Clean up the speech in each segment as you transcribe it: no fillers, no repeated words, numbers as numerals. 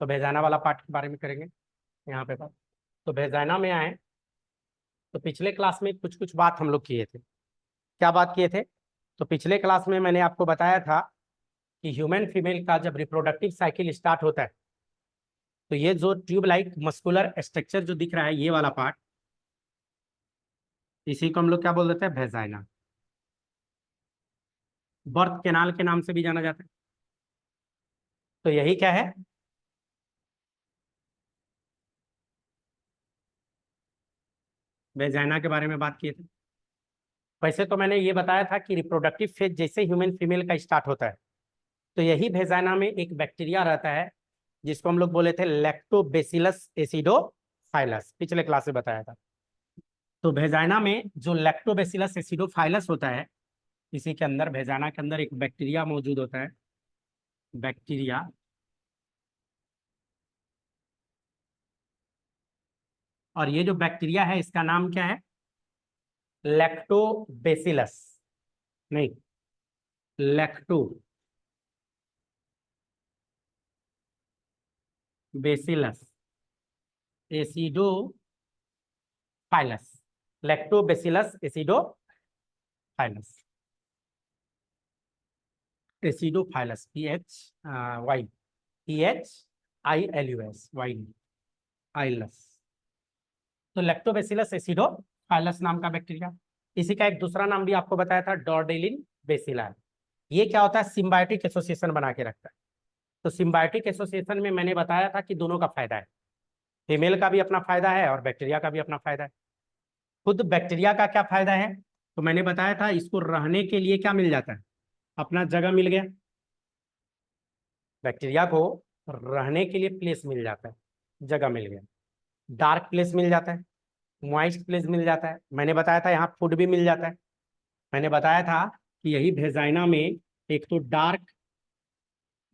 तो भेजाना वाला पार्ट के बारे में करेंगे यहाँ पे बात। तो भेजाना में आए तो पिछले क्लास में कुछ कुछ बात हम लोग किए थे। क्या बात किए थे? तो पिछले क्लास में मैंने आपको बताया था कि ह्यूमन फीमेल का जब रिप्रोडक्टिव साइकिल स्टार्ट होता है तो ये जो ट्यूब लाइक मस्कुलर स्ट्रक्चर जो दिख रहा है ये वाला पार्ट, इसी को हम लोग क्या बोल देते हैं? वेजाइना। बर्थ कैनाल के नाम से भी जाना जाता है। तो यही क्या है? वेजाइना के बारे में बात किए थे। वैसे तो मैंने ये बताया था कि रिप्रोडक्टिव फेज जैसे ह्यूमन फीमेल का स्टार्ट होता है तो यही वेजाइना में एक बैक्टीरिया रहता है जिसको हम लोग बोले थे लैक्टोबैसिलस एसिडोफाइलस। पिछले क्लास में बताया था। तो वेजाइना में जो लैक्टोबैसिलस एसिडोफाइलस होता है, इसी के अंदर वेजाइना के अंदर एक बैक्टीरिया मौजूद होता है। बैक्टीरिया, और ये जो बैक्टीरिया है इसका नाम क्या है? लैक्टोबैसिलस, नहीं, lactobacillus acidophilus. Lactobacillus acidophilus PH PHILUS वाई आइलस। तो लैक्टोबैसिलस एसिडोफाइलस नाम का बैक्टीरिया। इसी का एक दूसरा नाम भी आपको बताया था, डॉर्डेलिन बेसिलर। ये क्या होता है? सिम्बायोटिक एसोसिएशन बना के रखता है। तो सिम्बायोटिक एसोसिएशन में मैंने बताया था कि दोनों का फायदा है। फीमेल का भी अपना फायदा है और बैक्टीरिया का भी अपना फायदा है। खुद बैक्टीरिया का क्या फायदा है? तो मैंने बताया था इसको रहने के लिए क्या मिल जाता है? अपना जगह मिल गया। बैक्टीरिया को रहने के लिए प्लेस मिल जाता है, जगह मिल गया। डार्क प्लेस मिल जाता है, मॉइस्ट प्लेस मिल जाता है। मैंने बताया था यहाँ फूड भी मिल जाता है। मैंने बताया था कि यही वेजाइना में एक तो डार्क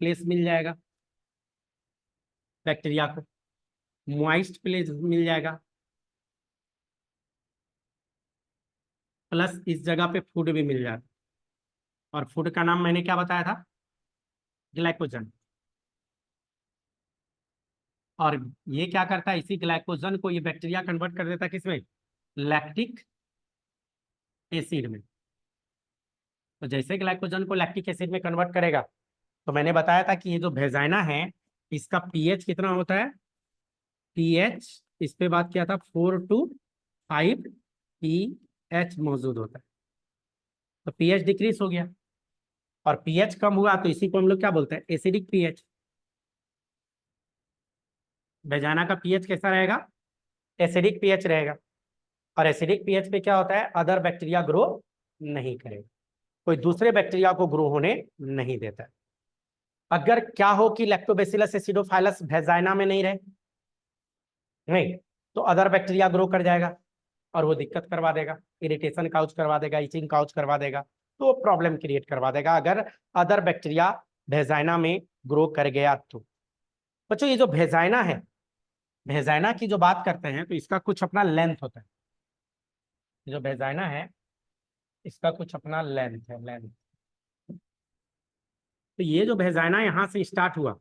प्लेस मिल जाएगा बैक्टीरिया को, मॉइस्ट प्लेस मिल जाएगा, प्लस इस जगह पे फूड भी मिल जाता है। और फूड का नाम मैंने क्या बताया था? ग्लाइकोजन। और ये क्या करता है? इसी ग्लाइकोजन को ये बैक्टीरिया कन्वर्ट कर देता है किसमें? लैक्टिक एसिड में। तो जैसे ग्लाइकोजन को लैक्टिक एसिड में कन्वर्ट करेगा, तो मैंने बताया था कि ये जो वेजाइना है इसका पीएच कितना होता है? पीएच, इस पे बात किया था, 4 to 5 पीएच मौजूद होता है। तो पीएच डिक्रीज हो गया और पीएच कम हुआ तो इसी को हम लोग क्या बोलते हैं? Acidic pH. वेजाइना का पीएच कैसा रहेगा? एसिडिक पीएच रहेगा। और एसिडिक पीएच पे क्या होता है? अदर बैक्टीरिया ग्रो नहीं करेगा, कोई दूसरे बैक्टीरिया को ग्रो होने नहीं देता है। अगर क्या हो कि लैक्टोबैसिलस एसिडोफाइलस वेजाइना में नहीं रहे, नहीं, तो अदर बैक्टीरिया ग्रो कर जाएगा और वो दिक्कत करवा देगा, इरिटेशन काउज करवा देगा, इचिंग काउज करवा देगा, तो प्रॉब्लम क्रिएट करवा देगा अगर अदर बैक्टीरिया वेजाइना में ग्रो कर गया तो। बच्चों ये जो वेजाइना है, वेजाइना की जो बात करते हैं तो इसका कुछ अपना लेंथ होता है। जो वेजाइना है इसका कुछ अपना लेंथ है, लेंथ। तो ये जो वेजाइना यहाँ से स्टार्ट हुआ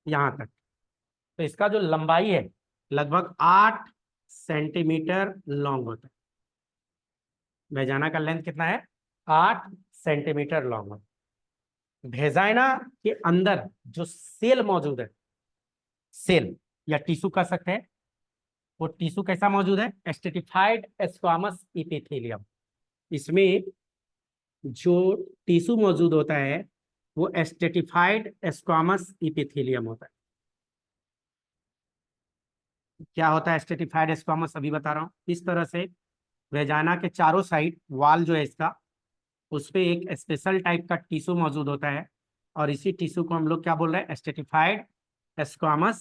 यहाँ तक, तो इसका जो लंबाई है लगभग 8 सेंटीमीटर लॉन्ग होता है। वेजाइना का लेंथ कितना है? 8 सेंटीमीटर लॉन्ग होता है। वेजाइना के अंदर जो सेल मौजूद है, सेल या टिश्यू कह सकते हैं, वो टिश्यू कैसा मौजूद है? Stratified squamous epithelium. इसमें जो टिश्यू मौजूद होता है वो स्ट्रेटिफाइड स्क्वामस इपिथेलियम होता है। क्या होता है स्ट्रेटिफाइड स्क्वामस? अभी बता रहा हूँ। इस तरह से वेजाइना के चारों साइड वाल जो है इसका, उस पे एक स्पेशल टाइप का टिश्यू मौजूद होता है और इसी टिश्यू को हम लोग क्या बोल रहे हैं? Stratified squamous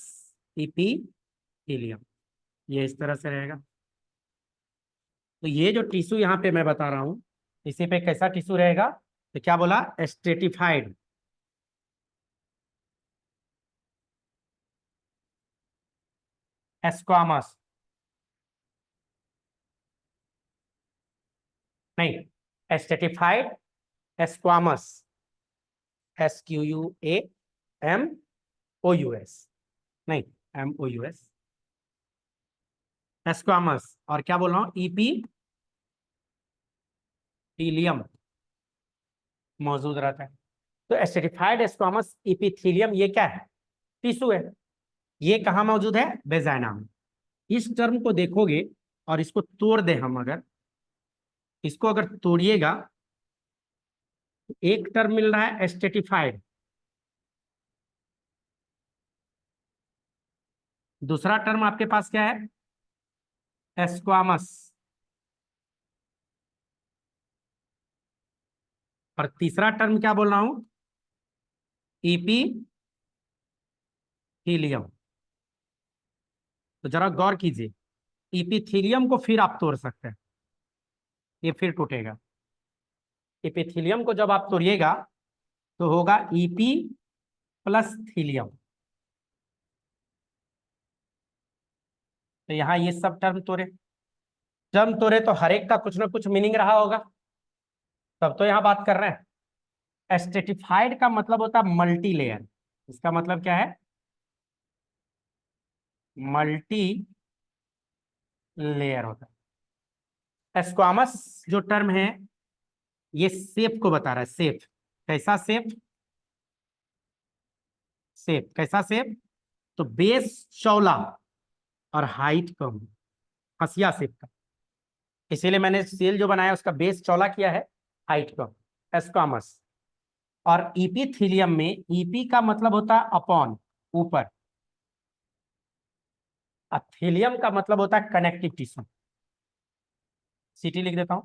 epithelium. ये इस तरह से रहेगा। तो ये जो टिश्यू यहाँ पे मैं बता रहा हूँ, इसी पे कैसा टिश्यू रहेगा? तो क्या बोला? स्ट्रेटिफाइड स्क्वामस, नहीं, स्ट्रेटिफाइड स्क्वामस, SQUAM OUS, नहीं MOUS, एस्क्वामस। और क्या बोल रहा हूँ, इपीथीलियम मौजूद रहता है। तो एस्टेटिफाइड एस्क्वामस इपीथीलियम ये क्या है, टिश्यू है। ये कहाँ मौजूद है, वेजाइना में। इस टर्म को देखोगे और इसको तोड़ दे हम, अगर इसको अगर तोड़िएगा तो एक टर्म मिल रहा है एस्टेटिफाइड, दूसरा टर्म आपके पास क्या है, एस्क्वामस, और तीसरा टर्म क्या बोल रहा हूं, इपीथीलियम। तो जरा गौर कीजिए, इपीथीलियम को फिर आप तोड़ सकते हैं, ये फिर टूटेगा। इपीथीलियम को जब आप तोड़िएगा तो होगा ईपी प्लस थीलियम। तो यहां ये सब टर्म तोड़े तो हर एक का कुछ ना कुछ मीनिंग रहा होगा, तब तो यहां बात कर रहे हैं। एस्टेटिफाइड का मतलब होता है मल्टी लेयर, इसका मतलब क्या है, मल्टी लेयर होता है। एस्क्वामस जो टर्म है ये शेप को बता रहा है, शेप कैसा, शेप कैसा, शेप तो बेस चौला और हाइट कम, हंसिया शेप का, इसीलिए मैंने सेल जो बनाया उसका बेस चौला किया है, हाइट कम, एस्क्वामस। और इपीथीलियम में ईपी का मतलब होता है अपॉन, ऊपर, थीलियम का मतलब होता है कनेक्टिव टिश्यू, सीटी लिख देता हूं।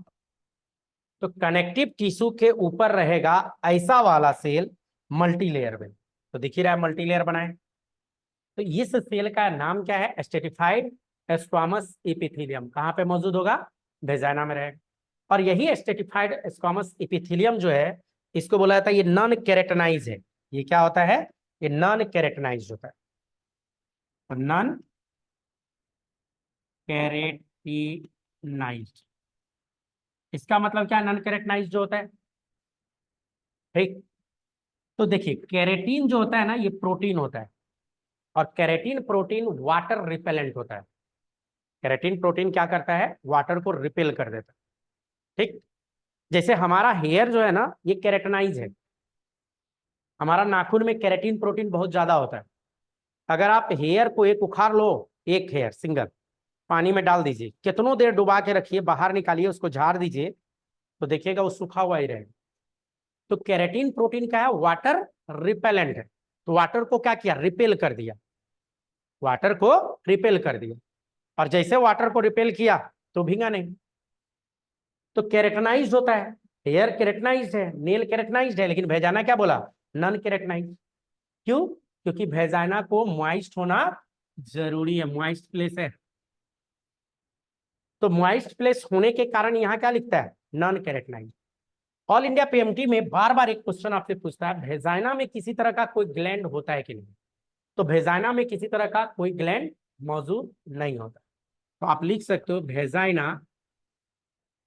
तो कनेक्टिव टिश्यू के ऊपर रहेगा ऐसा वाला सेल मल्टी लेयर में, तो दिख ही रहा है मल्टी लेयर बनाए। तो इस सेल का नाम क्या है, एस्टेटिफाइड एस्क्वामस इपीथीलियम। कहाँ पे मौजूद होगा, वेजाइना में रहेगा। और यही एस्टेटिफाइड एस्क्वामस इपीथीलियम जो है, इसको बोला जाता है ये नॉन केरेटनाइज है। ये क्या होता है, ये नॉन केरेटनाइज होता है, नॉन केरेटिनाइज। इसका मतलब क्या है, नॉन केरेटनाइज जो होता है, ठीक। तो देखिए केरेटिन जो होता है ना, ये प्रोटीन होता है, और केरेटिन प्रोटीन वाटर रिपेलेंट होता है। केरेटिन प्रोटीन क्या करता है, वाटर को रिपेल कर देता है, ठीक। जैसे हमारा हेयर जो है ना, ये केरेटनाइज है। हमारा नाखून में केरेटिन प्रोटीन बहुत ज्यादा होता है। अगर आप हेयर को एक उखाड़ लो, एक हेयर सिंगल, पानी में डाल दीजिए, कितनों देर डुबा के रखिए, बाहर निकालिए, उसको झाड़ दीजिए, तो देखिएगा वो सूखा हुआ ही रहेगा। तो केरेटिन प्रोटीन क्या है, वाटर रिपेलेंट है। तो वाटर को क्या किया, रिपेल कर दिया, वाटर को रिपेल कर दिया। और जैसे वाटर को रिपेल किया तो भीगा नहीं। तो केरेटनाइज होता है, हेयर केरेटनाइज है, नेल केरेटनाइज है, लेकिन भेजाना क्या बोला, नॉन केरेटनाइज। क्यों, क्योंकि भेजाना को मॉइस्ट होना जरूरी है, मॉइस्ट प्लेस है। तो मॉइस्ट प्लेस होने के कारण यहाँ क्या लिखता है, नॉन केरेटनाइज। ऑल इंडिया पीएमटी में बार बार एक क्वेश्चन आपसे पूछता है, भेजाइना में किसी तरह का कोई ग्लैंड होता है कि नहीं। तो भेजाइना में किसी तरह का कोई ग्लैंड मौजूद नहीं होता। तो आप लिख सकते हो vagina,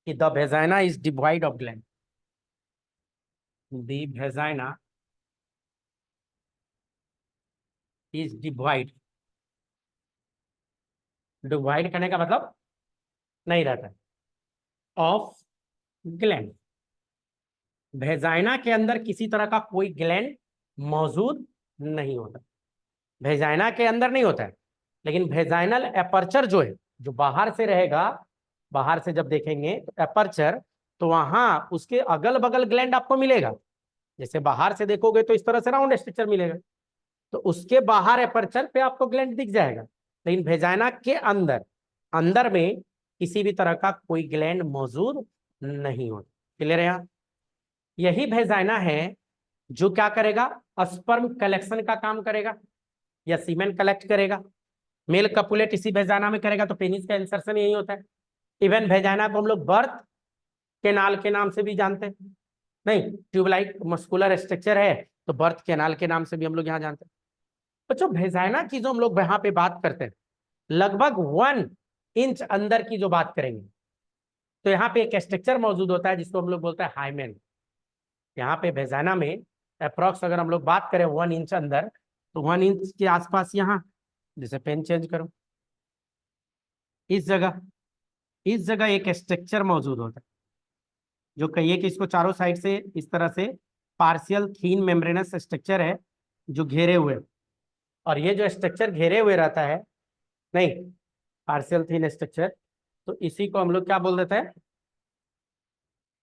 the vagina is divide of gland, the vagina is divide, divide करने का मतलब नहीं रहता है, ऑफ ग्लैंड। भेजाइना के अंदर किसी तरह का कोई ग्लैंड मौजूद नहीं होता, भेजाइना के अंदर नहीं होता है। लेकिन भेजाइनल एपर्चर जो है, जो बाहर से रहेगा, बाहर से जब देखेंगे तो एपर्चर, तो वहां उसके अगल बगल ग्लैंड आपको मिलेगा। जैसे बाहर से देखोगे तो इस तरह से राउंड स्ट्रक्चर मिलेगा, तो उसके बाहर एपर्चर पे आपको ग्लैंड दिख जाएगा। लेकिन भेजाइना के अंदर, अंदर में किसी भी तरह का कोई ग्लैंड मौजूद नहीं होता। क्लियर है यहाँ। यही भेजाइना है जो क्या करेगा, स्पर्म कलेक्शन का काम करेगा, या सीमेन कलेक्ट करेगा। मेल कपुलेट इसी भेजाइना में करेगा, तो पेनिस का इंसर्शन यही होता है। इवन भेजाइना को हम लोग बर्थ केनाल के नाम से भी जानते हैं, नहीं ट्यूबलाइक मस्कुलर स्ट्रक्चर है, तो बर्थ केनाल के नाम से भी हम लोग यहाँ जानते हैं। बच्चों भेजाइना की जो हम लोग यहाँ पे बात करते हैं, लगभग 1 इंच अंदर की जो बात करेंगे, तो यहाँ पे एक स्ट्रक्चर मौजूद होता है जिसको हम लोग बोलते हैं हाइमेन। यहाँ पे भेजाइना में अप्रोक्स अगर हम लोग बात करें 1 इंच अंदर, तो 1 इंच के आसपास यहाँ, जैसे पेन चेंज करो, इस जगह एक स्ट्रक्चर मौजूद होता है जो कहिए कि इसको चारों साइड से इस तरह से पार्शियल थीन मेम्ब्रेनस स्ट्रक्चर है जो घेरे हुए, और ये जो स्ट्रक्चर घेरे हुए रहता है, नहीं, पार्शियल थीन स्ट्रक्चर, तो इसी को हम लोग क्या बोल देते हैं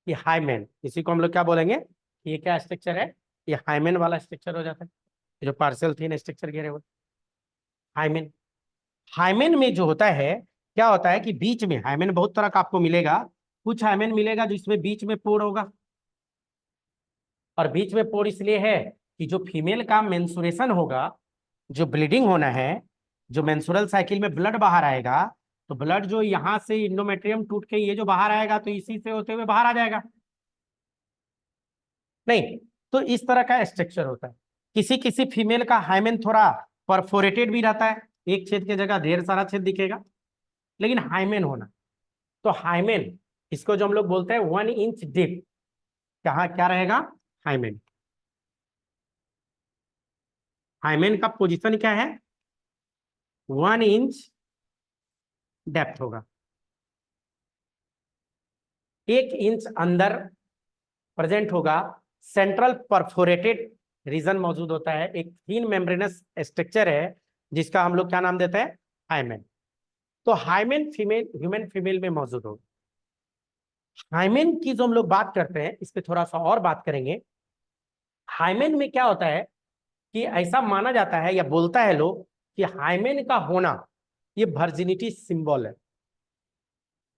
कि हाइमेन। इसी को हम लोग क्या बोलेंगे, ये क्या स्ट्रक्चर है, ये हाइमेन वाला स्ट्रक्चर हो जाता है, जो पार्शियल थीन स्ट्रक्चर घेरे हुए, हाइमेन। हाइमेन में जो होता है, क्या होता है कि बीच में, हाइमेन बहुत तरह का आपको मिलेगा, कुछ हाइमेन मिलेगा जो इसमें बीच में पोर होगा, और बीच में पोर इसलिए है कि जो फीमेल का मेंसुरेशन होगा, जो ब्लीडिंग होना है, जो मेंसुरल साइकिल में ब्लड बाहर आएगा, तो ब्लड जो यहाँ से इंडोमेट्रियम टूट के ये जो बाहर आएगा तो इसी से होते हुए बाहर आ जाएगा, नहीं, तो इस तरह का स्ट्रक्चर होता है। किसी किसी फीमेल का हाइमेन थोड़ा परफोरेटेड भी रहता है, एक छेद की जगह ढेर सारा छेद दिखेगा, लेकिन हाइमेन होना, तो हाइमेन, इसको जो हम लोग बोलते हैं 1 इंच डीप, कहाँ क्या रहेगा, हाइमेन। हाइमेन का पोजीशन क्या है, 1 इंच डेप्थ होगा, 1 इंच अंदर प्रेजेंट होगा, सेंट्रल परफोरेटेड रीजन मौजूद होता है, एक थीन मेम्ब्रेनस स्ट्रक्चर है जिसका हम लोग क्या नाम देते हैं, हाइमेन। तो हाइमेन फीमेल, ह्यूमन फीमेल में मौजूद होगा। हाइमेन की जो हम लोग बात करते हैं, इस पे थोड़ा सा और बात करेंगे। हाइमेन में क्या होता है कि ऐसा माना जाता है या बोलता है लोग कि हाइमेन का होना ये वर्जिनिटी सिंबल है,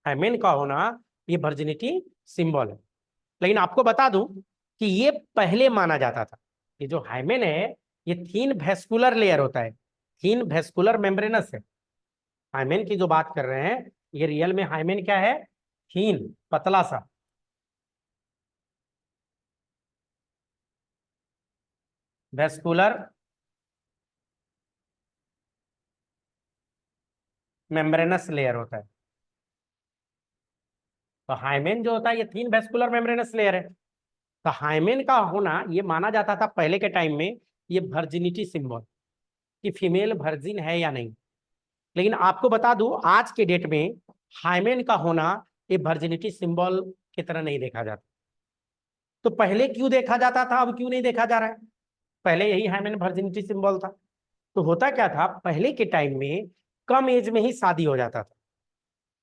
हाइमेन का होना ये वर्जिनिटी सिंबल है। लेकिन आपको बता दूं कि ये पहले माना जाता था, ये जो हाइमेन है ये थीन वेस्कुलर लेयर होता है, थीन वेस्कुलर मेम्ब्रेनस है। हाइमेन की जो बात कर रहे हैं, ये रियल में हाइमेन क्या है, थीन, पतला सा वेस्कुलर मेम्ब्रेनस लेयर होता है। तो हाइमेन जो होता है ये थीन वेस्कुलर मेम्ब्रेनस लेयर है। तो हाइमेन का होना ये माना जाता था पहले के टाइम में, ये वर्जिनिटी सिंबल, कि फीमेल वर्जिन है या नहीं। लेकिन आपको बता दूं आज के डेट में हाइमेन का होना ये वर्जिनिटी सिंबल की तरह नहीं देखा जाता। तो पहले क्यों देखा जाता था, अब क्यों नहीं देखा जा रहा है, पहले यही हाइमेन वर्जिनिटी सिंबल था। तो होता क्या था, पहले के टाइम में कम एज में ही शादी हो जाता था,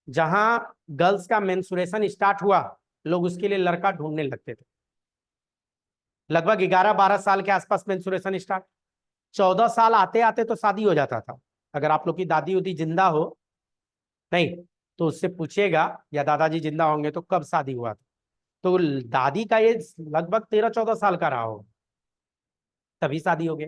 जहां गर्ल्स का मेंसुरेशन स्टार्ट हुआ, लोग उसके लिए लड़का ढूंढने लगते थे। लगभग 11-12 साल के आसपास मेंसुरेशन स्टार्ट, 14 साल आते आते तो शादी हो जाता था। अगर आप लोग की दादी उदी जिंदा हो, नहीं, तो उससे पूछिएगा, या दादाजी जिंदा होंगे तो कब शादी हुआ था, तो दादी का एज लगभग 13-14 साल का रहा हो, तभी शादी हो गई।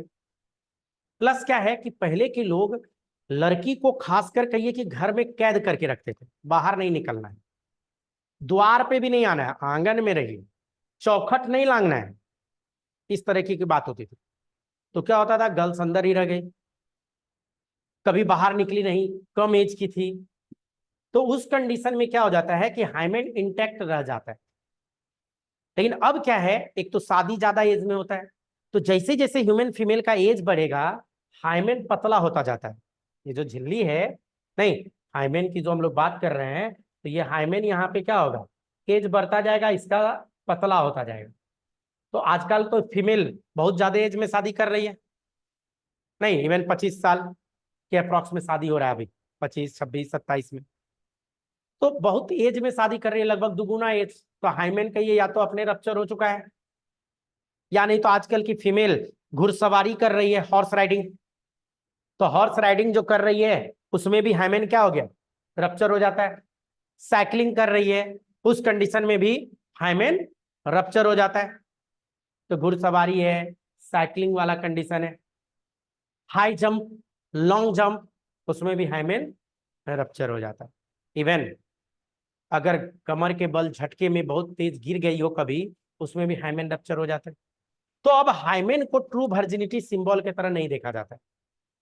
प्लस क्या है कि पहले के लोग लड़की को खासकर कहिए कि घर में कैद करके रखते थे, बाहर नहीं निकलना है, द्वार पे भी नहीं आना है, आंगन में रहिए, चौखट नहीं लांगना है, इस तरह की बात होती थी। तो क्या होता था, गर्ल्स अंदर ही रह गई, कभी बाहर निकली नहीं, कम एज की थी, तो उस कंडीशन में क्या हो जाता है कि हाइमेन इंटैक्ट रह जाता है। लेकिन अब क्या है, एक तो शादी ज्यादा एज में होता है, तो जैसे जैसे ह्यूमन फीमेल का एज बढ़ेगा, हाइमेन पतला होता जाता है। ये जो झिल्ली है, नहीं, हाइमेन की जो हम लोग बात कर रहे हैं, तो ये हाइमेन यहाँ पे क्या होगा, एज बढ़ता जाएगा, इसका पतला होता जाएगा। तो आजकल तो फीमेल बहुत ज्यादा एज में शादी कर रही है, नहीं, इवन 25 साल के अप्रॉक्स में शादी हो रहा है अभी, 25, 26, 27 में, तो बहुत एज में शादी कर रही है, लगभग दुगुना एज। तो हाइमेन का ये या तो अपने रप्चर हो चुका है, या नहीं तो आजकल की फीमेल घुड़सवारी कर रही है, हॉर्स राइडिंग, तो हॉर्स राइडिंग जो कर रही है उसमें भी हाइमेन क्या हो गया, रप्चर हो जाता है। साइकिलिंग कर रही है, उस कंडीशन में भी हाइमेन रप्चर हो जाता है। तो घुड़सवारी है, साइकिलिंग वाला कंडीशन है, हाई जंप, लॉन्ग जंप, उसमें भी हाइमेन रप्चर हो जाता है। इवन अगर कमर के बल झटके में बहुत तेज गिर गई हो कभी, उसमें भी हाइमेन रप्चर हो जाता है। तो अब हाइमेन को ट्रू वर्जिनिटी सिंबल की तरह नहीं देखा जाता है।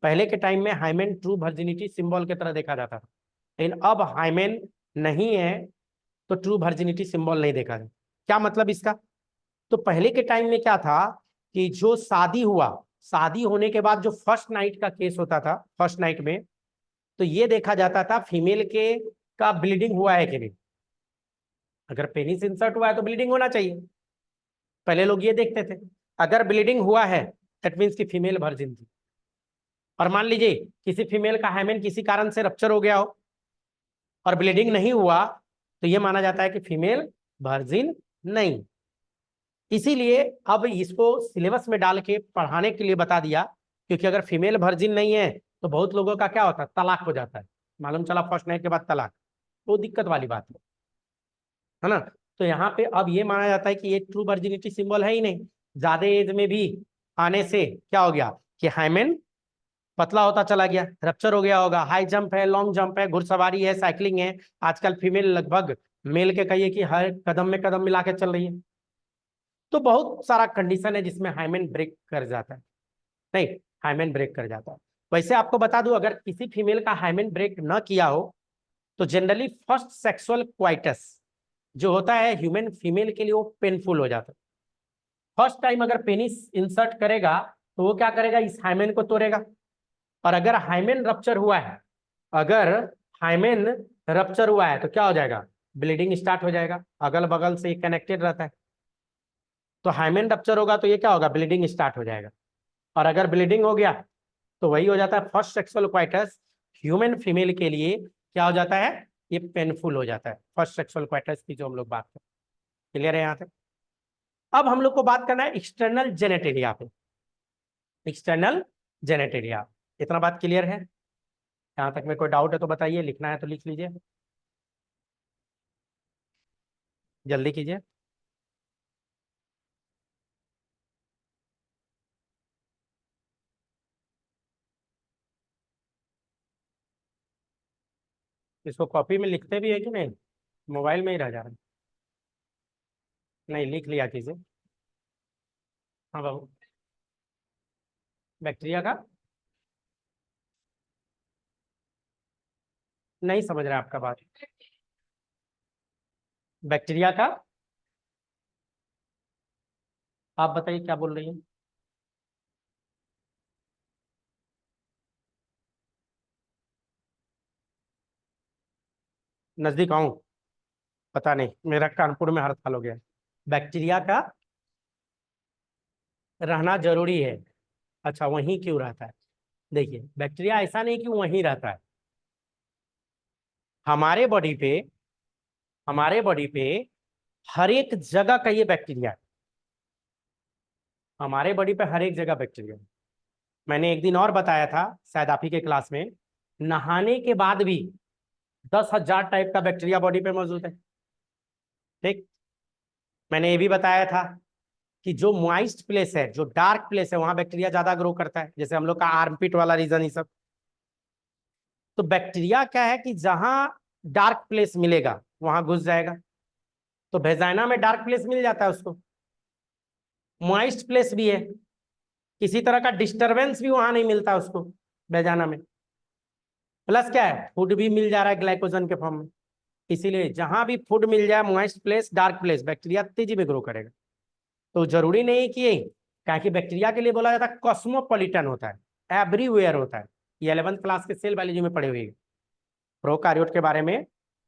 पहले के टाइम में हाइमेन ट्रू वर्जिनिटी सिंबल की तरह देखा जाता था, लेकिन अब हाइमेन नहीं है तो ट्रू वर्जिनिटी सिंबल नहीं देखा जाता। क्या मतलब इसका, तो पहले के टाइम में क्या था कि जो शादी हुआ, शादी होने के बाद जो फर्स्ट नाइट का केस होता था, फर्स्ट नाइट में तो ये देखा जाता था फीमेल के का ब्लीडिंग हुआ है कि नहीं। अगर पेनिस इंसर्ट हुआ है तो ब्लीडिंग होना चाहिए, पहले लोग ये देखते थे। अगर ब्लीडिंग हुआ है दैट मीन्स की फीमेल वर्जिन थी। और मान लीजिए किसी फीमेल का हाइमेन किसी कारण से रप्चर हो गया हो और ब्लीडिंग नहीं हुआ, तो ये माना जाता है कि फीमेल वर्जिन नहीं। इसीलिए अब इसको सिलेबस में डाल के पढ़ाने के लिए बता दिया, क्योंकि अगर फीमेल वर्जिन नहीं है तो बहुत लोगों का क्या होता है, तलाक हो जाता है। मालूम चला फर्स्ट नाइट के बाद तलाक, वो दिक्कत वाली बात है ना। तो यहाँ पे अब ये माना जाता है कि ये ट्रू वर्जिनिटी सिंबल है ही नहीं। ज्यादा एज में भी आने से क्या हो गया कि हाइमेन पतला होता चला गया, रप्चर हो गया होगा। हाई जंप है, लॉन्ग जंप है, घुड़सवारी है, साइकिलिंग है। आजकल फीमेल लगभग मेल के कहिए कि हर कदम में कदम मिला के चल रही है। तो बहुत सारा कंडीशन है जिसमें हाइमेन ब्रेक कर जाता है, नहीं हाइमेन ब्रेक कर जाता है। वैसे आपको बता दूं, अगर किसी फीमेल का हाइमेन ब्रेक न किया हो तो जनरली फर्स्ट सेक्सुअल क्वाइटस जो होता है ह्यूमन फीमेल के लिए वो पेनफुल हो जाता है। फर्स्ट टाइम अगर पेनिस इंसर्ट करेगा तो वो क्या करेगा, इस हाइमेन को तोड़ेगा। और अगर हाइमेन रप्चर हुआ है, अगर हाइमेन रप्चर हुआ है तो क्या हो जाएगा, ब्लीडिंग स्टार्ट हो जाएगा। अगल बगल से कनेक्टेड रहता है, तो हाइमेन रप्चर होगा तो ये क्या होगा, ब्लीडिंग स्टार्ट हो जाएगा। और अगर ब्लीडिंग हो गया तो वही हो जाता है first sexual coitus human female के लिए क्या हो जाता है, ये पेनफुल हो जाता है। फर्स्ट सेक्सुअल क्वाइटस की जो हम लोग बात करें, क्लियर है यहाँ तक। अब हम लोग को बात करना है एक्सटर्नल जेनेटेरिया पे। एक्सटर्नल जेनेटेरिया, इतना बात क्लियर है? यहाँ तक में कोई डाउट है तो बताइए, लिखना है तो लिख लीजिए, जल्दी कीजिए। इसको कॉपी में लिखते भी है कि नहीं, मोबाइल में ही रह जा रहा है? नहीं, लिख लिया कीजिए। हाँ बाबू, बैक्टीरिया का नहीं समझ रहा आपका बात। बैक्टीरिया का आप बताइए क्या बोल रही हैं। नजदीक आऊं? पता नहीं, मेरा कानपुर में हर साल हो गया। बैक्टीरिया का रहना जरूरी है। अच्छा, वहीं क्यों रहता है? देखिए, बैक्टीरिया ऐसा नहीं कि वहीं रहता है। हमारे बॉडी पे, हमारे बॉडी पे हर एक जगह का ये बैक्टीरिया है। हमारे बॉडी पे हर एक जगह बैक्टीरिया है। मैंने एक दिन और बताया था शायद आप ही के क्लास में, नहाने के बाद भी 10,000 टाइप का बैक्टीरिया बॉडी पे मौजूद है। ठीक, मैंने ये भी बताया था कि जो मॉइस्ट प्लेस है, जो डार्क प्लेस है, वहां बैक्टीरिया ज्यादा ग्रो करता है, जैसे हम लोग का आर्मपिट वाला रीजन, ये सब। तो बैक्टीरिया क्या है कि जहां डार्क प्लेस मिलेगा वहां घुस जाएगा। तो वेजाइना में डार्क प्लेस मिल जाता है उसको, मॉइस्ट प्लेस भी है, किसी तरह का डिस्टरबेंस भी वहां नहीं मिलता उसको वेजाइना में। प्लस क्या है, फूड भी मिल जा रहा है ग्लाइकोजन के फॉर्म में। इसीलिए जहां भी फूड मिल जाए, moist place, dark place, bacteria तेजी में ग्रो करेगा। तो जरूरी नहीं कि, क्या कि बैक्टीरिया के लिए बोला जाता है कॉस्मोपॉलिटन होता है, एवरीवेयर होता है। ये 11th क्लास के सेल बायोलॉजी में पढ़े हुए प्रोकार्योट के बारे में,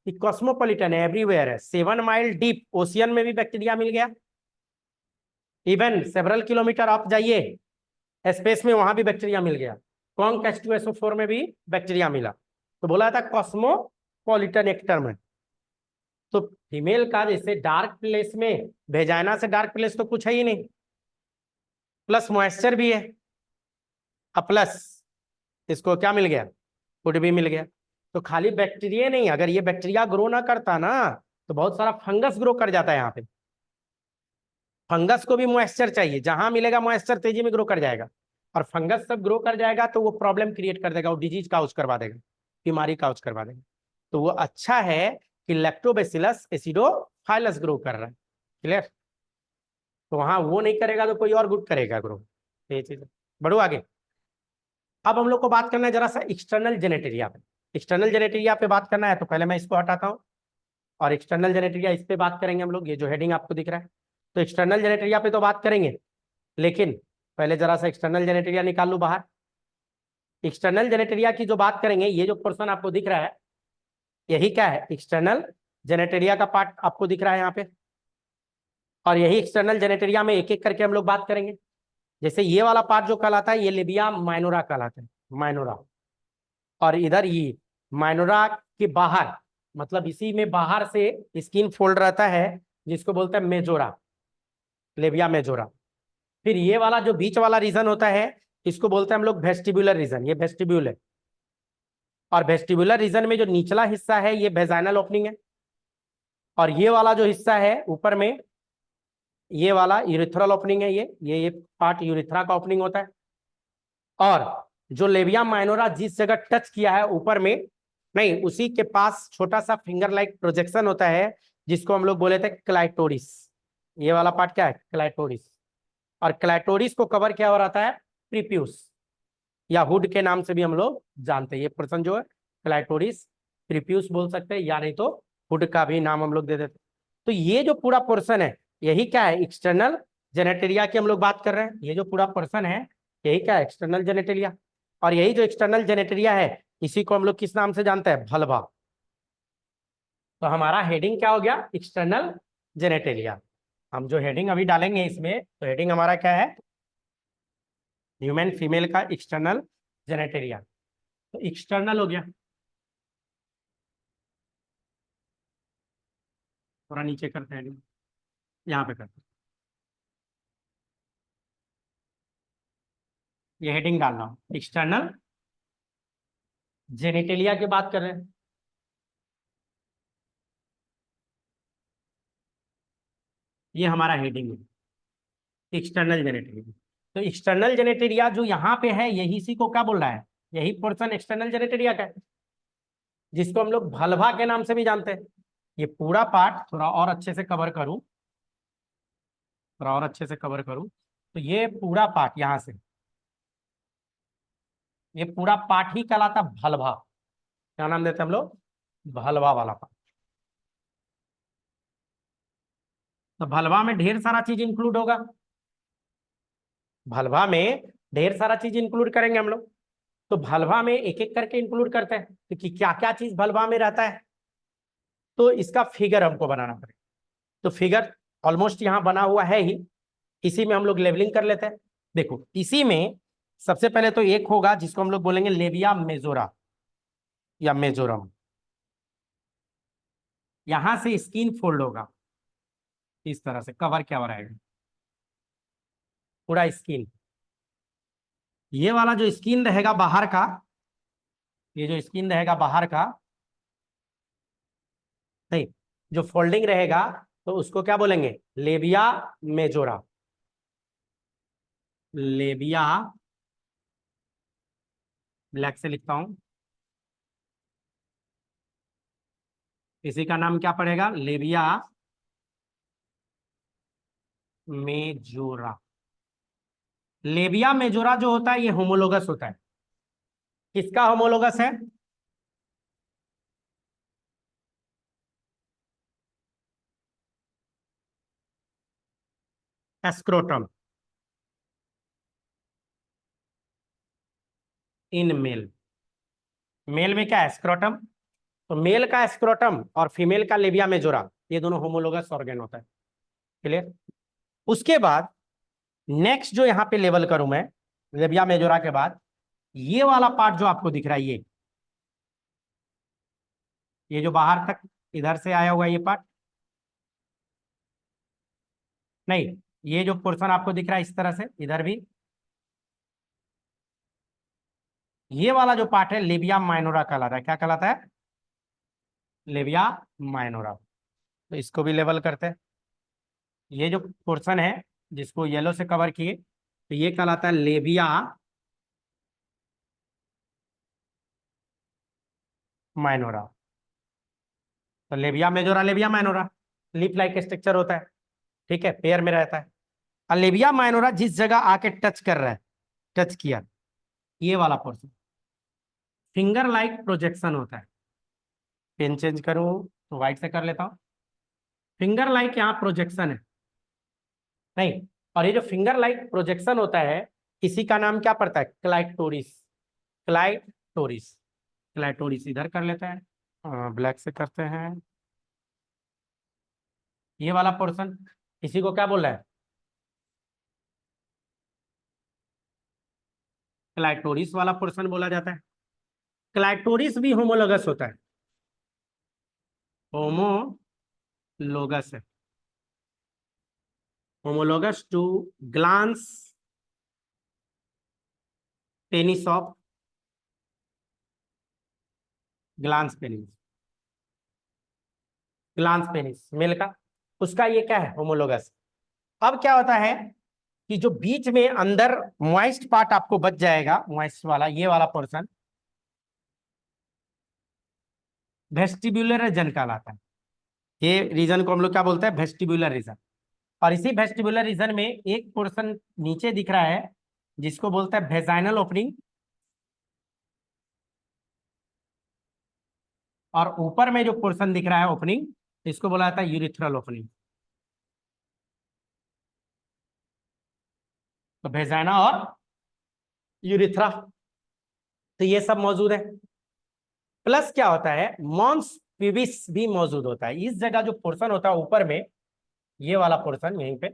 कि कॉस्मोपॉलिटन है, एवरीवेयर है। 7 माइल डीप ओशियन में भी बैक्टीरिया मिल गया, इवन सेवरल किलोमीटर आप जाइए स्पेस में, वहां भी बैक्टीरिया मिल गया। कॉन्क H2SO4 में भी बैक्टीरिया मिला। तो बोला था कॉस्मोपॉलिटन एक टर्म है। तो फीमेल का जैसे डार्क प्लेस में, वेजाइना से डार्क प्लेस तो कुछ है ही नहीं, प्लस मॉइस्चर भी है, अब प्लस इसको क्या मिल गया, फूड भी मिल गया। तो खाली बैक्टीरिया नहीं, अगर ये बैक्टीरिया ग्रो ना करता ना तो बहुत सारा फंगस ग्रो कर जाता है यहाँ पे। फंगस को भी मॉइस्चर चाहिए, जहां मिलेगा मॉइस्चर तेजी में ग्रो कर जाएगा। और फंगस सब ग्रो कर जाएगा तो वो प्रॉब्लम क्रिएट कर देगा, वो डिजीज काउज करवा देगा, बीमारी काउज करवा देगा। तो वो अच्छा है कि लैक्टोबैसिलस एसिडोफाइलस ग्रो कर रहा है। क्लियर? तो वहां वो नहीं करेगा तो कोई और गुड करेगा ग्रो। ये चीज, बढ़ो आगे। अब हम लोग को बात करना है जरा सा एक्सटर्नल जेनेटेरिया पे। एक्सटर्नल जेनेटेरिया पे बात करना है तो पहले मैं इसको हटाता हूँ, और एक्सटर्नल जेनेटेरिया इस पे बात करेंगे हम लोग, ये जो हेडिंग आपको दिख रहा है। तो एक्सटर्नल जेनेटेरिया पे तो बात करेंगे, लेकिन पहले जरा सा एक्सटर्नल जेनेटेरिया निकाल लूं बाहर। एक्सटर्नल जेनेटेरिया की जो बात करेंगे, ये जो पोर्शन आपको दिख रहा है यही क्या है, एक्सटर्नल जेनेटेरिया का पार्ट आपको दिख रहा है यहाँ पे। और यही एक्सटर्नल जेनेटेरिया में एक एक करके हम लोग बात करेंगे। जैसे ये वाला पार्ट जो कहलाता है ये लेबिया माइनोरा कहलाता है, माइनोरा। और इधर ये माइनोरा के बाहर, मतलब इसी में बाहर से स्किन फोल्ड रहता है जिसको बोलते हैं मेजोरा, लेबिया मेजोरा। फिर ये वाला जो बीच वाला रीजन होता है इसको बोलते हैं हम लोग वेस्टिबुलर रीजन, ये वेस्टिब्यूल है। और वेस्टिबुलर रीजन में जो निचला हिस्सा है ये वेजाइनल ओपनिंग है। और ये वाला जो हिस्सा है ऊपर में, ये वाला यूरिथ्रल ओपनिंग है। ये पार्ट यूरिथ्रा का ओपनिंग होता है। और जो लेबिया माइनोरा जिस जगह टच किया है ऊपर में, नहीं उसी के पास छोटा सा फिंगर लाइक प्रोजेक्शन होता है जिसको हम लोग बोले थे क्लाइटोरिस। ये वाला पार्ट क्या है, क्लाइटोरिस। और क्लाइटोरिस को कवर किया हुआ रहता है प्रीप्यूस, या हुड के नाम से भी हम लोग जानते हैं। ये पर्सन जो है क्लाइटोरिस, प्रीप्यूस बोल सकते हैं, या नहीं तो हुड का भी नाम हम लोग दे देते। तो ये जो पूरा पोर्शन है यही क्या है, एक्सटर्नल जेनेटेरिया की हम लोग बात कर रहे हैं। ये जो पूरा पोर्शन है यही क्या है, एक्सटर्नल जेनेटेरिया। और यही जो एक्सटर्नल जेनेटेरिया है इसी को हम लोग किस नाम से जानते हैं, भलवा। तो हमारा हेडिंग क्या हो गया, एक्सटर्नल जेनेटेरिया। हम जो हेडिंग अभी डालेंगे इसमें, तो हेडिंग हमारा क्या है, ह्यूमन फीमेल का एक्सटर्नल जेनेटेरिया। तो एक्सटर्नल हो गया। थोड़ा नीचे करते हैं, यहाँ पे करते हैं, ये हेडिंग डाल रहा हूँ, एक्सटर्नल जेनेटेलिया की बात कर रहे हैं। ये हमारा हेडिंग है, एक्सटर्नल जेनेटेरिया। तो एक्सटर्नल जेनेटेरिया जो यहाँ पे है यही इसी को क्या बोल रहा है, यही पोर्शन एक्सटर्नल जेनेटेरिया का है, जिसको हम लोग भलभा के नाम से भी जानते हैं। ये पूरा पार्ट थोड़ा और अच्छे से कवर करूं, थोड़ा और अच्छे से कवर करूं, तो ये पूरा पार्ट यहाँ से, ये पूरा पार्ट ही कहलाता भलभा। क्या नाम देते हैं हम लोग, भलवा वाला पार्ट। तो भलवा में ढेर सारा चीज इंक्लूड होगा, भलवा में ढेर सारा चीज इंक्लूड करेंगे हम लोग। तो भलवा में एक एक करके इंक्लूड करते हैं कि क्या क्या चीज भलवा में रहता है। तो इसका फिगर हमको बनाना पड़ेगा। तो फिगर ऑलमोस्ट यहाँ बना हुआ है ही, इसी में हम लोग लेवलिंग कर लेते हैं। देखो इसी में सबसे पहले तो एक होगा जिसको हम लोग बोलेंगे लेबिया मेजोरा या मेजोरम। यहां से स्किन फोल्ड होगा इस तरह से, कवर क्या हो रहेगा पूरा स्किन। ये वाला जो स्किन रहेगा बाहर का, ये जो स्किन रहेगा बाहर का, नहीं जो फोल्डिंग रहेगा, तो उसको क्या बोलेंगे, लेबिया मेजोरा। लेबिया, ब्लैक से लिखता हूं, इसी का नाम क्या पड़ेगा, लेबिया मेजोरा। लेबिया मेजोरा जो होता है ये होमोलोगस होता है। किसका होमोलोगस है, एस्क्रोटम इन मेल। मेल में क्या है, स्क्रोटम। तो मेल का स्क्रोटम और फीमेल का लेबिया मेजोरा, ये दोनों होमोलोगस ऑर्गन होता है। क्लियर। उसके बाद नेक्स्ट जो यहाँ पे लेवल करूं मैं, लेबिया मेजोरा के बाद ये वाला पार्ट जो आपको दिख रहा है, ये जो बाहर तक इधर से आया हुआ ये पार्ट, नहीं ये जो पोर्शन आपको दिख रहा है इस तरह से इधर भी, ये वाला जो पार्ट है लेबिया माइनोरा कहलाता है। क्या कहलाता है, लेबिया माइनोरा। तो इसको भी लेवल करते हैं। ये जो पोर्शन है जिसको येलो से कवर किए, तो ये कहलाता है लेबिया माइनोरा। तो लेबिया majora, labia minora leaf like structure होता है, ठीक है, पेयर में रहता है। और लेबिया माइनोरा जिस जगह आके टच कर रहा है, टच किया, ये वाला पोर्शन फिंगर लाइक प्रोजेक्शन होता है। पेन चेंज करूं तो व्हाइट से कर लेता हूं। फिंगर लाइक यहाँ प्रोजेक्शन है, नहीं और ये जो फिंगर लाइक प्रोजेक्शन होता है, इसी का नाम क्या पड़ता है? क्लाइटोरिस। क्लाइटोरिस। क्लाइटोरिस इधर कर लेते हैं, ब्लैक से करते हैं। ये वाला पोर्शन, इसी को क्या बोल रहा है? क्लाइटोरिस वाला पोर्शन बोला जाता है। क्लाइटोरिस भी होमोलोगस होता है, होमोलोगस है, homologous to glans penis of, glans penis, glans penis male का, उसका ये क्या है? होमोलोगस। अब क्या होता है कि जो बीच में अंदर मॉइस्ट पार्ट आपको बच जाएगा, मॉइस्ट वाला ये वाला पोर्शन, वेस्टिब्युलर रीजन कहलाता है। ये रीजन को हम लोग क्या बोलते हैं? Vestibular region. और इसी वेस्टिबुलर रीजन में एक पोर्शन नीचे दिख रहा है, जिसको बोलते हैं वेजाइनल ओपनिंग, और ऊपर में जो पोर्शन दिख रहा है ओपनिंग, इसको बोला जाता है यूरिथ्रल ओपनिंग। तो वेजाइना और यूरिथ्रा, तो ये सब मौजूद है। प्लस क्या होता है, मॉन्स पिविस भी मौजूद होता है। इस जगह जो पोर्शन होता है ऊपर में, ये वाला पोर्शन यहीं पे,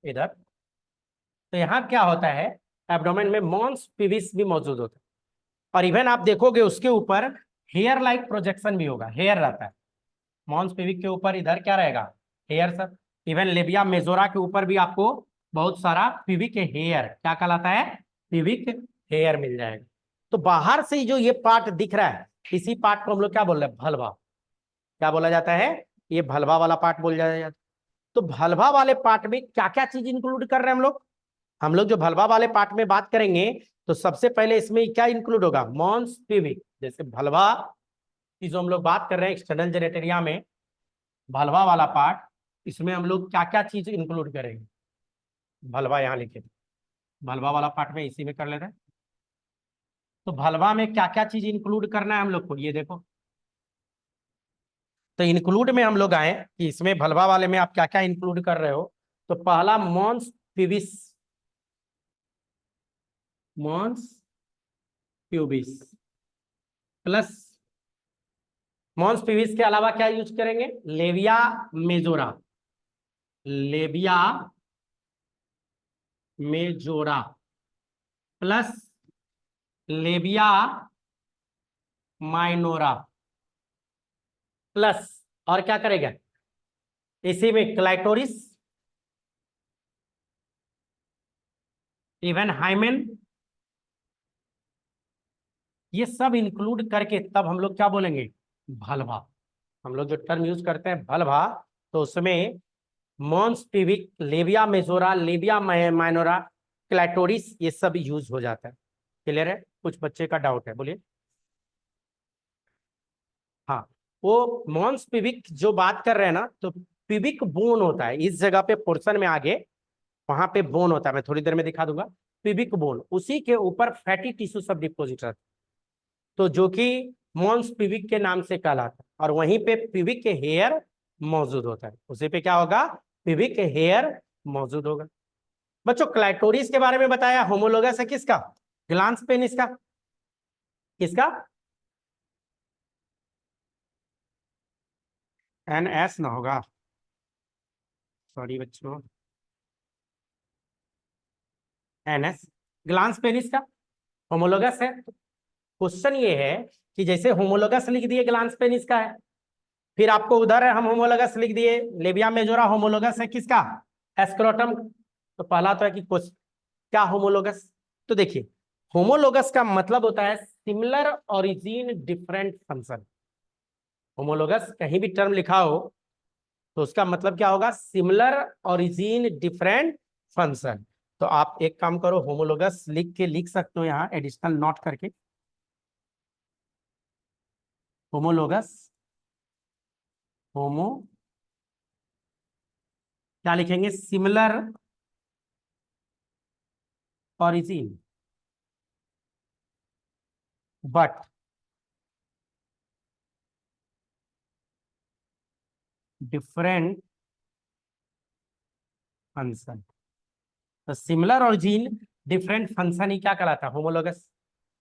इधर, तो यहाँ क्या होता है, एब्डोमेन में मॉन्स पिविस भी मौजूद होता है। और इवन आप देखोगे उसके ऊपर हेयर लाइक प्रोजेक्शन भी होगा, हेयर रहता है मॉन्स पिविक के ऊपर, इधर क्या रहेगा? हेयर सब। इवन लेबिया मेजोरा के ऊपर भी आपको बहुत सारा पिविक हेयर, क्या कहलाता है? पिविक हेयर मिल जाएगा। तो बाहर से जो ये पार्ट दिख रहा है, इसी पार्ट को हम लोग क्या बोल रहे हैं? भलवा। क्या बोला जाता है? ये भलवा वाला पार्ट बोल जाता है। तो भलवा वाले पार्ट में क्या क्या चीज इंक्लूड कर रहे हैं हम लोग? हम लोग जो भलवा वाले पार्ट में बात करेंगे, तो सबसे पहले इसमें क्या इंक्लूड होगा? मॉन्स पिविक। जैसे भलवा की जो हम लोग बात कर रहे हैं एक्सटर्नल जेनेटेरिया में, भलवा वाला पार्ट, इसमें हम लोग क्या क्या चीज इंक्लूड करेंगे? भलवा यहाँ लिखे, भलवा वाला पार्ट में इसी में कर लेते हैं। तो भलवा में क्या क्या चीज इंक्लूड करना है हम लोग को, ये देखो। तो इंक्लूड में हम लोग आए कि इसमें भलवा वाले में आप क्या क्या इंक्लूड कर रहे हो। तो पहला mons pubis, mons pubis plus, mons pubis के अलावा क्या यूज करेंगे? Labia majora, labia majora plus labia minora plus, और क्या करेगा? इसी में क्लाइटोरिस, इवन हाइमेन, ये सब इंक्लूड करके तब हम लोग क्या बोलेंगे? भलभा। हम लोग जो टर्म यूज करते हैं भलभा, तो उसमें mons pubic, labia majora, labia minora, clitoris, ये सब यूज हो जाता है। क्लियर है? कुछ बच्चे का डाउट है, बोलिए। हाँ, वो मॉन्स पिविक जो बात कर रहे हैं ना, तो पिविक बोन होता है इस जगह पे, पोर्शन में आगे वहां पे बोन होता है, मैं थोड़ी देर में दिखा दूंगा। पिविक बोन, उसी के ऊपर फैटी टिश्यू सब डिपोजिट रहता है, तो जो कि मॉन्स पिविक के नाम से कहलाता है। और वहीं पे पिविक के हेयर मौजूद होता है, उसी पे क्या होगा? पिविक हेयर मौजूद होगा। बच्चों क्लाइटोरिस के बारे में बताया, होमोलोगस है किसका? ग्लांस पेनिस का। किसका? एन एस ना होगा, सॉरी बच्चों, एन एस, ग्लांस पेनिस का होमोलोगस है। क्वेश्चन ये है कि जैसे होमोलोगस लिख दिए, ग्लांस पेनिस का है, फिर आपको उधर है हम होमोलोगस लिख दिए, लेबिया मेजोरा होमोलोगस है किसका? एस्क्रोटम। तो पहला तो है कि कुछ क्या होमोलोगस, तो देखिए, होमोलोगस का मतलब होता है similar origin different function. Homologous कहीं भी टर्म लिखा हो, तो उसका मतलब क्या होगा? Similar origin different function. तो आप एक काम करो, होमोलोगस लिख के लिख सकते हो यहाँ एडिशनल नोट करके, होमोलोगस, होमो, क्या लिखेंगे? Similar origin but different function. तो सिमिलर ओरिजिन डिफरेंट फंक्शन ही क्या कहलाता है? होमोलोगस।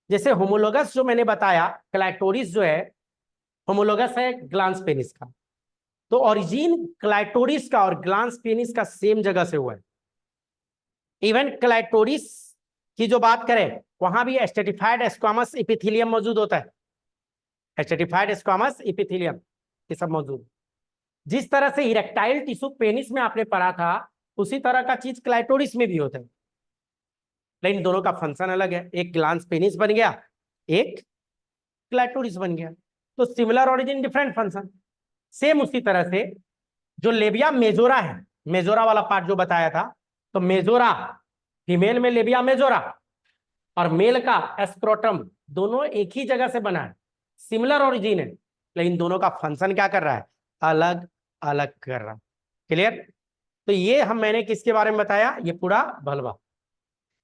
जैसे होमोलोगस जो मैंने बताया, क्लाइटोरिस जो है होमोलोगस है ग्लांस पेनिस का, तो ओरिजिन क्लाइटोरिस का और ग्लांस पेनिस का सेम जगह से हुआ है। इवन क्लाइटोरिस की जो बात करें, वहां भी स्ट्रेटिफाइड स्क्वामस एपिथेलियम मौजूद होता है। स्ट्रेटिफाइड स्क्वामस एपिथेलियम ये सब मौजूद। जिस तरह से इरेक्टाइल टिश्यू पेनिस में आपने पढ़ा था, उसी तरह का चीज क्लाइटोरिस में भी होता है, लेकिन दोनों का फंक्शन अलग है। एक ग्लांस पेनिस बन गया, एक क्लाइटोरिस बन गया। तो similar origin different function. Same उसी तरह से जो लेबिया मेजोरा है, मेजोरा वाला पार्ट जो बताया था, तो मेजोरा फीमेल में लेबिया मेजोरा और मेल का एस्क्रोटम दोनों एक ही जगह से बना है, सिमिलर ओरिजिन है, लेकिन दोनों का फंक्शन क्या कर रहा है? अलग अलग कर रहा है। क्लियर? तो ये मैंने किसके बारे में बताया? ये पूरा भलवा।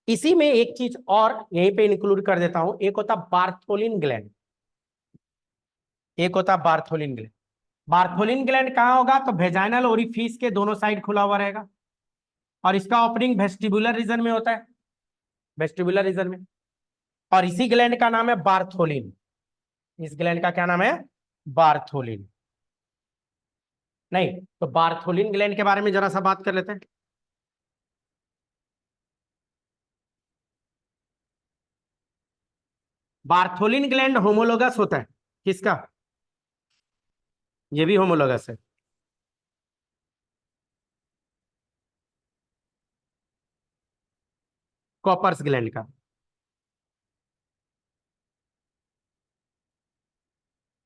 इसी में एक चीज और यहीं पे इंक्लूड कर देता हूं, एक होता बार्थोलिन ग्लैंड, एक होता बार्थोलिन ग्लैंड। बार्थोलिन ग्लैंड कहाँ होगा? तो वेजाइनल ओरिफिस के दोनों साइड खुला हुआ रहेगा, और इसका ओपनिंग वेस्टिबुलर रीजन में होता है, वेस्टिबुलर रीजन में। और इसी ग्लैंड का नाम है बार्थोलिन। इस ग्लैंड का क्या नाम है? बार्थोलिन। नहीं तो बार्थोलिन ग्लैंड के बारे में जरा सा बात कर लेते हैं। बार्थोलिन ग्लैंड होमोलोगस होता है किसका? ये भी होमोलोगस है। कॉपर्स ग्लैंड का।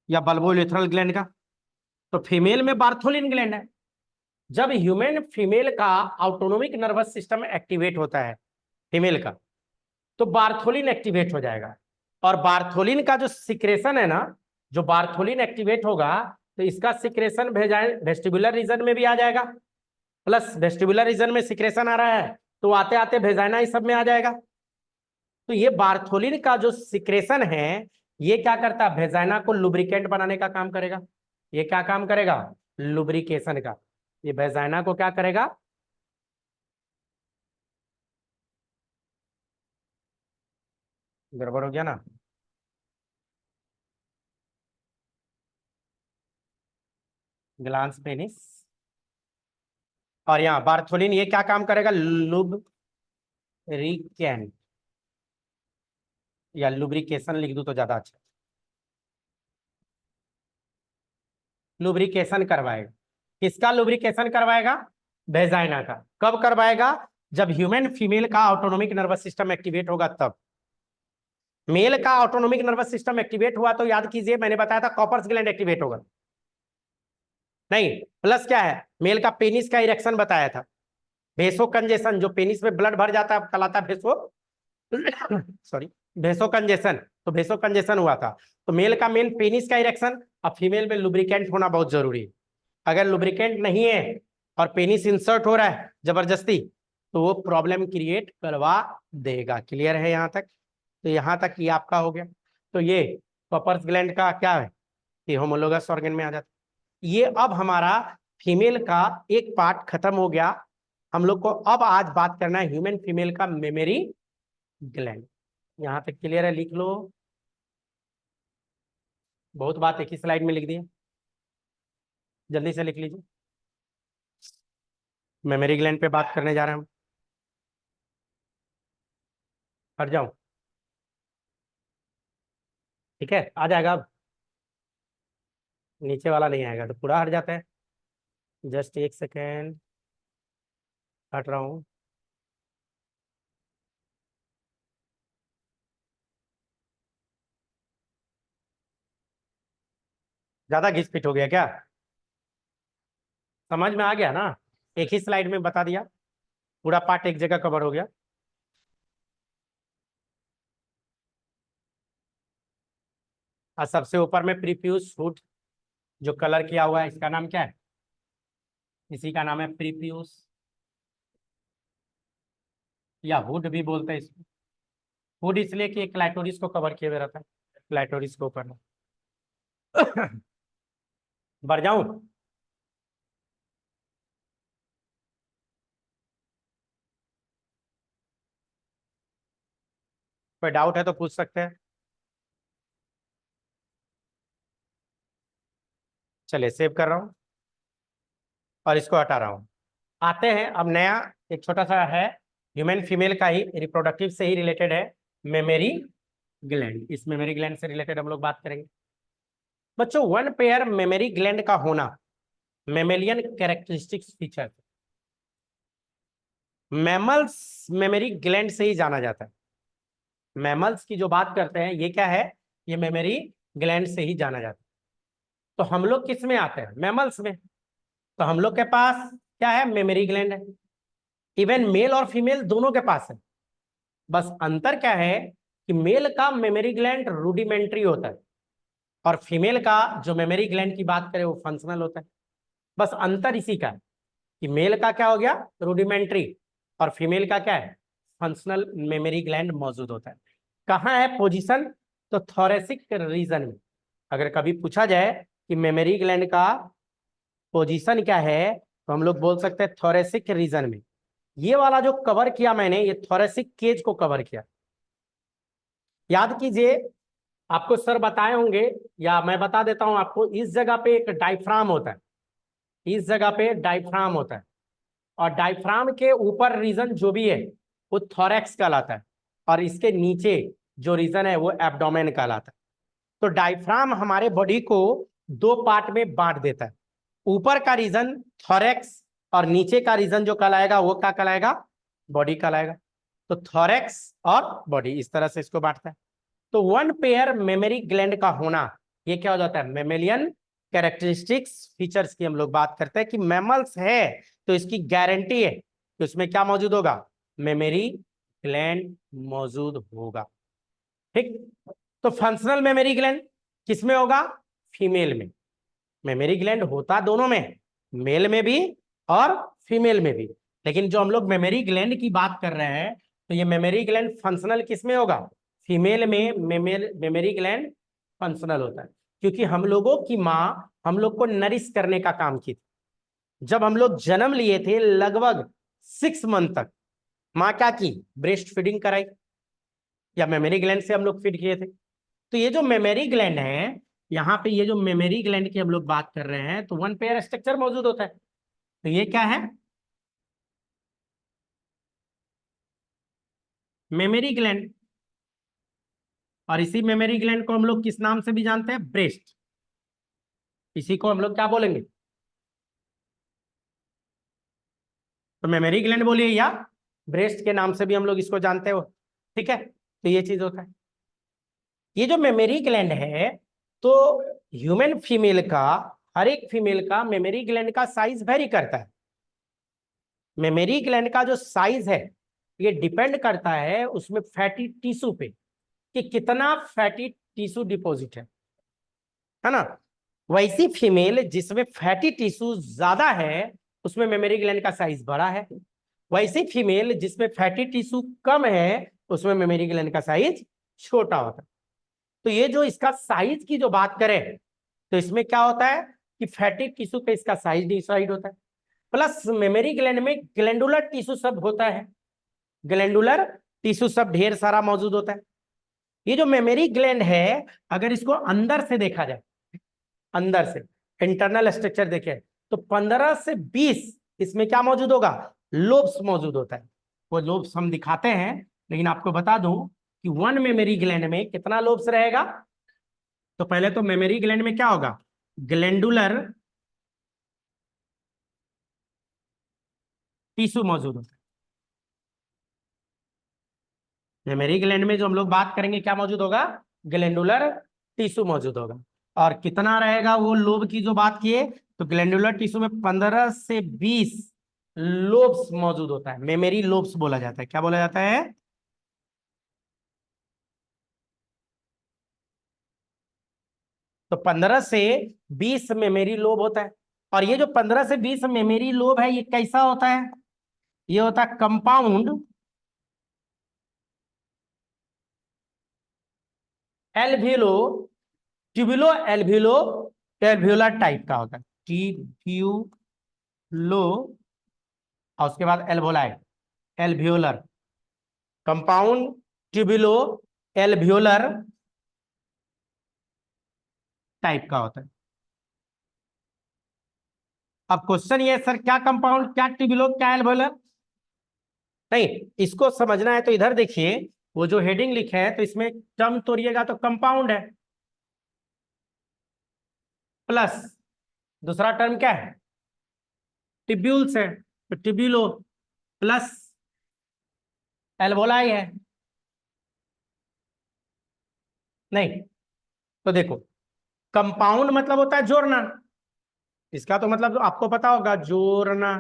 या बल्बोइरेथ्रल ग्लैंड का। तो फीमेल में बार्थोलिन ग्लैंड है। जब ह्यूमन फीमेल का ऑटोनोमिक नर्वस सिस्टम एक्टिवेट होता है फीमेल का, तो बार्थोलिन एक्टिवेट हो जाएगा। और बार्थोलिन का जो सिक्रेशन है ना, जो बार्थोलिन एक्टिवेट होगा, तो इसका सिक्रेशन वेस्टिबुलर रीजन में भी आ जाएगा। प्लस वेस्टिबुलर रीजन में सिक्रेशन आ रहा है, तो आते आते भेजाइना इस सब में आ जाएगा। तो ये बार्थोलिन का जो सिक्रेशन है, ये क्या करता है? भेजाइना को लुब्रिकेंट बनाने का काम करेगा। ये क्या काम करेगा? लुब्रिकेशन का। ये भेजाइना को क्या करेगा? गड़बड़ हो गया ना? Glans penis. और यहाँ बार्थोलिन ये क्या काम करेगा? लुब्रिकेंट, या लुब्रिकेशन लिख दूं तो ज्यादा अच्छा। लुब्रिकेशन करवाएगा। किसका लुब्रिकेशन करवाएगा? वेजाइना का। कब करवाएगा? जब ह्यूमन फीमेल का ऑटोनोमिक नर्वस सिस्टम एक्टिवेट होगा तब। मेल का ऑटोनोमिक नर्वस सिस्टम एक्टिवेट हुआ तो याद कीजिए, मैंने बताया था कॉपर्स ग्लैंड एक्टिवेट होगा। नहीं, प्लस क्या है? मेल का पेनिस का इरेक्शन बताया था, भेसो कंजेशन, जो पेनिस में ब्लड भर जाता है कहलाता है भेसो सॉरी, भेसो कंजेशन। तो भेसो कंजेशन हुआ था, तो मेल का मेन पेनिस का इरेक्शन। अब फीमेल में लुब्रिकेंट होना बहुत जरूरी है। अगर लुब्रिकेंट नहीं है और पेनिस इंसर्ट हो रहा है जबरदस्ती, तो वो प्रॉब्लम क्रिएट करवा देगा। क्लियर है यहाँ तक? तो यहाँ तक ये आपका हो गया। तो ये कॉपर्स ग्लैंड का क्या है? ये होमोलोगस ऑर्गन में आ जाता है। ये अब हमारा फीमेल का एक पार्ट खत्म हो गया। हम लोग को अब आज बात करना है ह्यूमन फीमेल का मेमोरी ग्लैंड। यहाँ तक क्लियर है? लिख लो। बहुत बात एक ही स्लाइड में लिख दी है, जल्दी से लिख लीजिए। मेमोरी ग्लैंड पे बात करने जा रहे हैं हम। हट जाऊं? ठीक है, आ जाएगा अब। नीचे वाला नहीं आएगा तो पूरा हट जाता है। जस्ट एक सेकेंड, हट रहा हूँ। ज्यादा घिसपिट हो गया क्या? समझ में आ गया ना? एक ही स्लाइड में बता दिया, पूरा पार्ट एक जगह कवर हो गया। और सबसे ऊपर में प्रीफ्यूज हुड जो कलर किया हुआ है, इसका नाम क्या है? इसी का नाम है प्रीफ्यूज, या हुड भी बोलते हैं इसको। हुड इसलिए कि क्लाइटोरिस को कवर किए हुए रहता है, क्लाइटोरिस को ऊपर। बढ़ जाऊं? कोई डाउट है तो पूछ सकते हैं। चलिए सेव कर रहा हूँ और इसको हटा रहा हूँ। आते हैं अब नया, एक छोटा सा है, ह्यूमन फीमेल का ही, रिप्रोडक्टिव से ही रिलेटेड है, मेमोरी ग्लैंड। इस मेमोरी ग्लैंड से रिलेटेड हम लोग बात करेंगे। बच्चों, वन पेयर मेमोरी ग्लैंड का होना mammalian characteristics feature, mammals memory gland से ही जाना जाता है। मैमल्स की जो बात करते हैं ये क्या है, ये मेमोरी ग्लैंड से ही जाना जाता है। तो हम लोग किस में आते हैं, मैमल्स में। तो हम लोग के पास क्या है, मेमोरी ग्लैंड है। इवन मेल और फीमेल दोनों के पास है। बस अंतर क्या है कि मेल का मेमोरी ग्लैंड रूडिमेंट्री होता है और फीमेल का जो मेमोरी ग्लैंड की बात करें वो फंक्शनल होता है। बस अंतर इसी का है कि मेल का क्या हो गया, रूडिमेंट्री, और फीमेल का क्या है, फंक्शनल मेमोरी ग्लैंड मौजूद होता है। कहाँ है पोजीशन, तो थोरेसिक रीजन में। अगर कभी पूछा जाए कि मेमोरी ग्लैंड का पोजीशन क्या है, तो हम लोग बोल सकते हैं थोरेसिक रीजन में। ये वाला जो कवर किया मैंने, ये थोरेसिक केज को कवर किया। याद कीजिए, आपको सर बताए होंगे या मैं बता देता हूं आपको, इस जगह पे एक डायफ्राम होता है, इस जगह पे डायफ्राम होता है, और डायफ्राम के ऊपर रीजन जो भी है वो थोरैक्स कहलाता है, और इसके नीचे जो रीजन है वो एब्डोमेन कहलाता है। तो डायफ्राम हमारे बॉडी को दो पार्ट में बांट देता है, ऊपर का रीजन थोरैक्स और नीचे का रीजन जो कहलाएगा वो क्या कहलाएगा, बॉडी कहलाएगा। तो थोरैक्स और बॉडी इस तरह से इसको बांटता है। तो वन पेयर मेमोरी ग्लैंड का होना, ये क्या हो जाता है, मेमेलियन कैरेक्टरिस्टिक्स फीचर्स की हम लोग बात करते हैं कि मैमल्स है तो इसकी गारंटी है कि उसमें क्या मौजूद होगा, मेमोरी ग्लैंड मौजूद होगा। ठीक। तो फंक्शनल मेमोरी ग्लैंड किसमें होगा, फीमेल में। मेमोरी ग्लैंड होता दोनों में, मेल में भी और फीमेल में भी, लेकिन जो हम लोग मेमोरी ग्लैंड की बात कर रहे हैं तो ये मेमोरी ग्लैंड फंक्शनल किसमें होगा, फीमेल में। मेमोरी ग्लैंड फंक्शनल होता है क्योंकि हम लोगों की माँ हम लोग को नरिश करने का काम की थी। जब हम लोग जन्म लिए थे लगभग 6 मंथ तक माँ क्या की, ब्रेस्ट फीडिंग कराई, या मेमोरी ग्लैंड से हम लोग फीड किए थे। तो ये जो मेमोरी ग्लैंड है, यहाँ पे ये जो मेमोरी ग्लैंड की हम लोग बात कर रहे हैं, तो वन पेयर स्ट्रक्चर मौजूद होता है। तो ये क्या है, मेमोरी ग्लैंड। और इसी मेमोरी ग्लैंड को हम लोग किस नाम से भी जानते हैं, ब्रेस्ट। इसी को हम लोग क्या बोलेंगे, तो मेमोरी ग्लैंड बोलिए या ब्रेस्ट के नाम से भी हम लोग इसको जानते हो। ठीक है, तो ये चीज होता है। ये जो मेमोरी ग्लैंड है, तो ह्यूमन फीमेल का, हर एक फीमेल का मेमोरी ग्लैंड का साइज वेरी करता है। मेमोरी ग्लैंड का जो साइज है ये डिपेंड करता है उसमें फैटी टिश्यू पे, कि कितना फैटी टिश्यू डिपॉजिट है ना। वैसी फीमेल जिसमें फैटी टिश्यू ज्यादा है उसमें मेमोरी ग्लैंड का साइज बड़ा है, वैसी फीमेल जिसमें फैटी टिश्यू कम है उसमें मेमोरी ग्लैंड का साइज छोटा होता है। तो ये जो इसका साइज की जो बात करें, तो इसमें क्या होता है कि फैटी टिश्यू पे इसका साइज डिसाइड होता है, प्लस मेमोरी ग्लैंड में ग्लैंडुलर टिश्यू सब होता है, ग्लैंडुलर टिश्यू सब ढेर सारा मौजूद होता है। ये जो मेमोरी ग्लैंड है, अगर इसको अंदर से देखा जाए, अंदर से इंटरनल स्ट्रक्चर देखें, तो 15 से 20 इसमें क्या मौजूद होगा, लोब्स मौजूद होता है। वो लोब्स हम दिखाते हैं, लेकिन आपको बता दूं कि वन मेमोरी ग्लैंड में कितना लोब्स रहेगा। तो पहले तो मेमोरी ग्लैंड में क्या होगा, ग्लैंडुलर टिश्यू मौजूद होता है। मेमोरी ग्लैंड में जो हम लोग बात करेंगे क्या मौजूद होगा, ग्लैंडुलर टिश्यू मौजूद होगा। और कितना रहेगा वो लोब की जो बात किए, तो ग्लैंडुलर टिश्यू में 15 से 20 लोब्स मौजूद होता है, मेमोरी लोब्स बोला जाता है। क्या बोला जाता है, तो 15 से 20 मेमोरी लोब होता है। और ये जो 15 से 20 मेमोरी लोब है ये कैसा होता है, ये होता है कंपाउंड एल्व्यूलो ट्यूबुलो एल्व्यूलो एल्व्यूलर टाइप का होता है, ट्यूब्यूलो, और उसके बाद alveoli, alveolar, compound tubulo alveolar type का होता है। अब क्वेश्चन ये सर, क्या कंपाउंड, क्या ट्यूबुलो, क्या एल्वियोलर? नहीं, इसको समझना है तो इधर देखिए, वो जो हेडिंग लिखे है तो इसमें टर्म तोड़िएगा तो कंपाउंड है, प्लस दूसरा टर्म क्या है, टिब्यूल्स है, तो टिब्यूलो प्लस एल्वोलाई है। नहीं, तो देखो, कंपाउंड मतलब होता है जोड़ना, इसका तो मतलब आपको पता होगा, जोड़ना।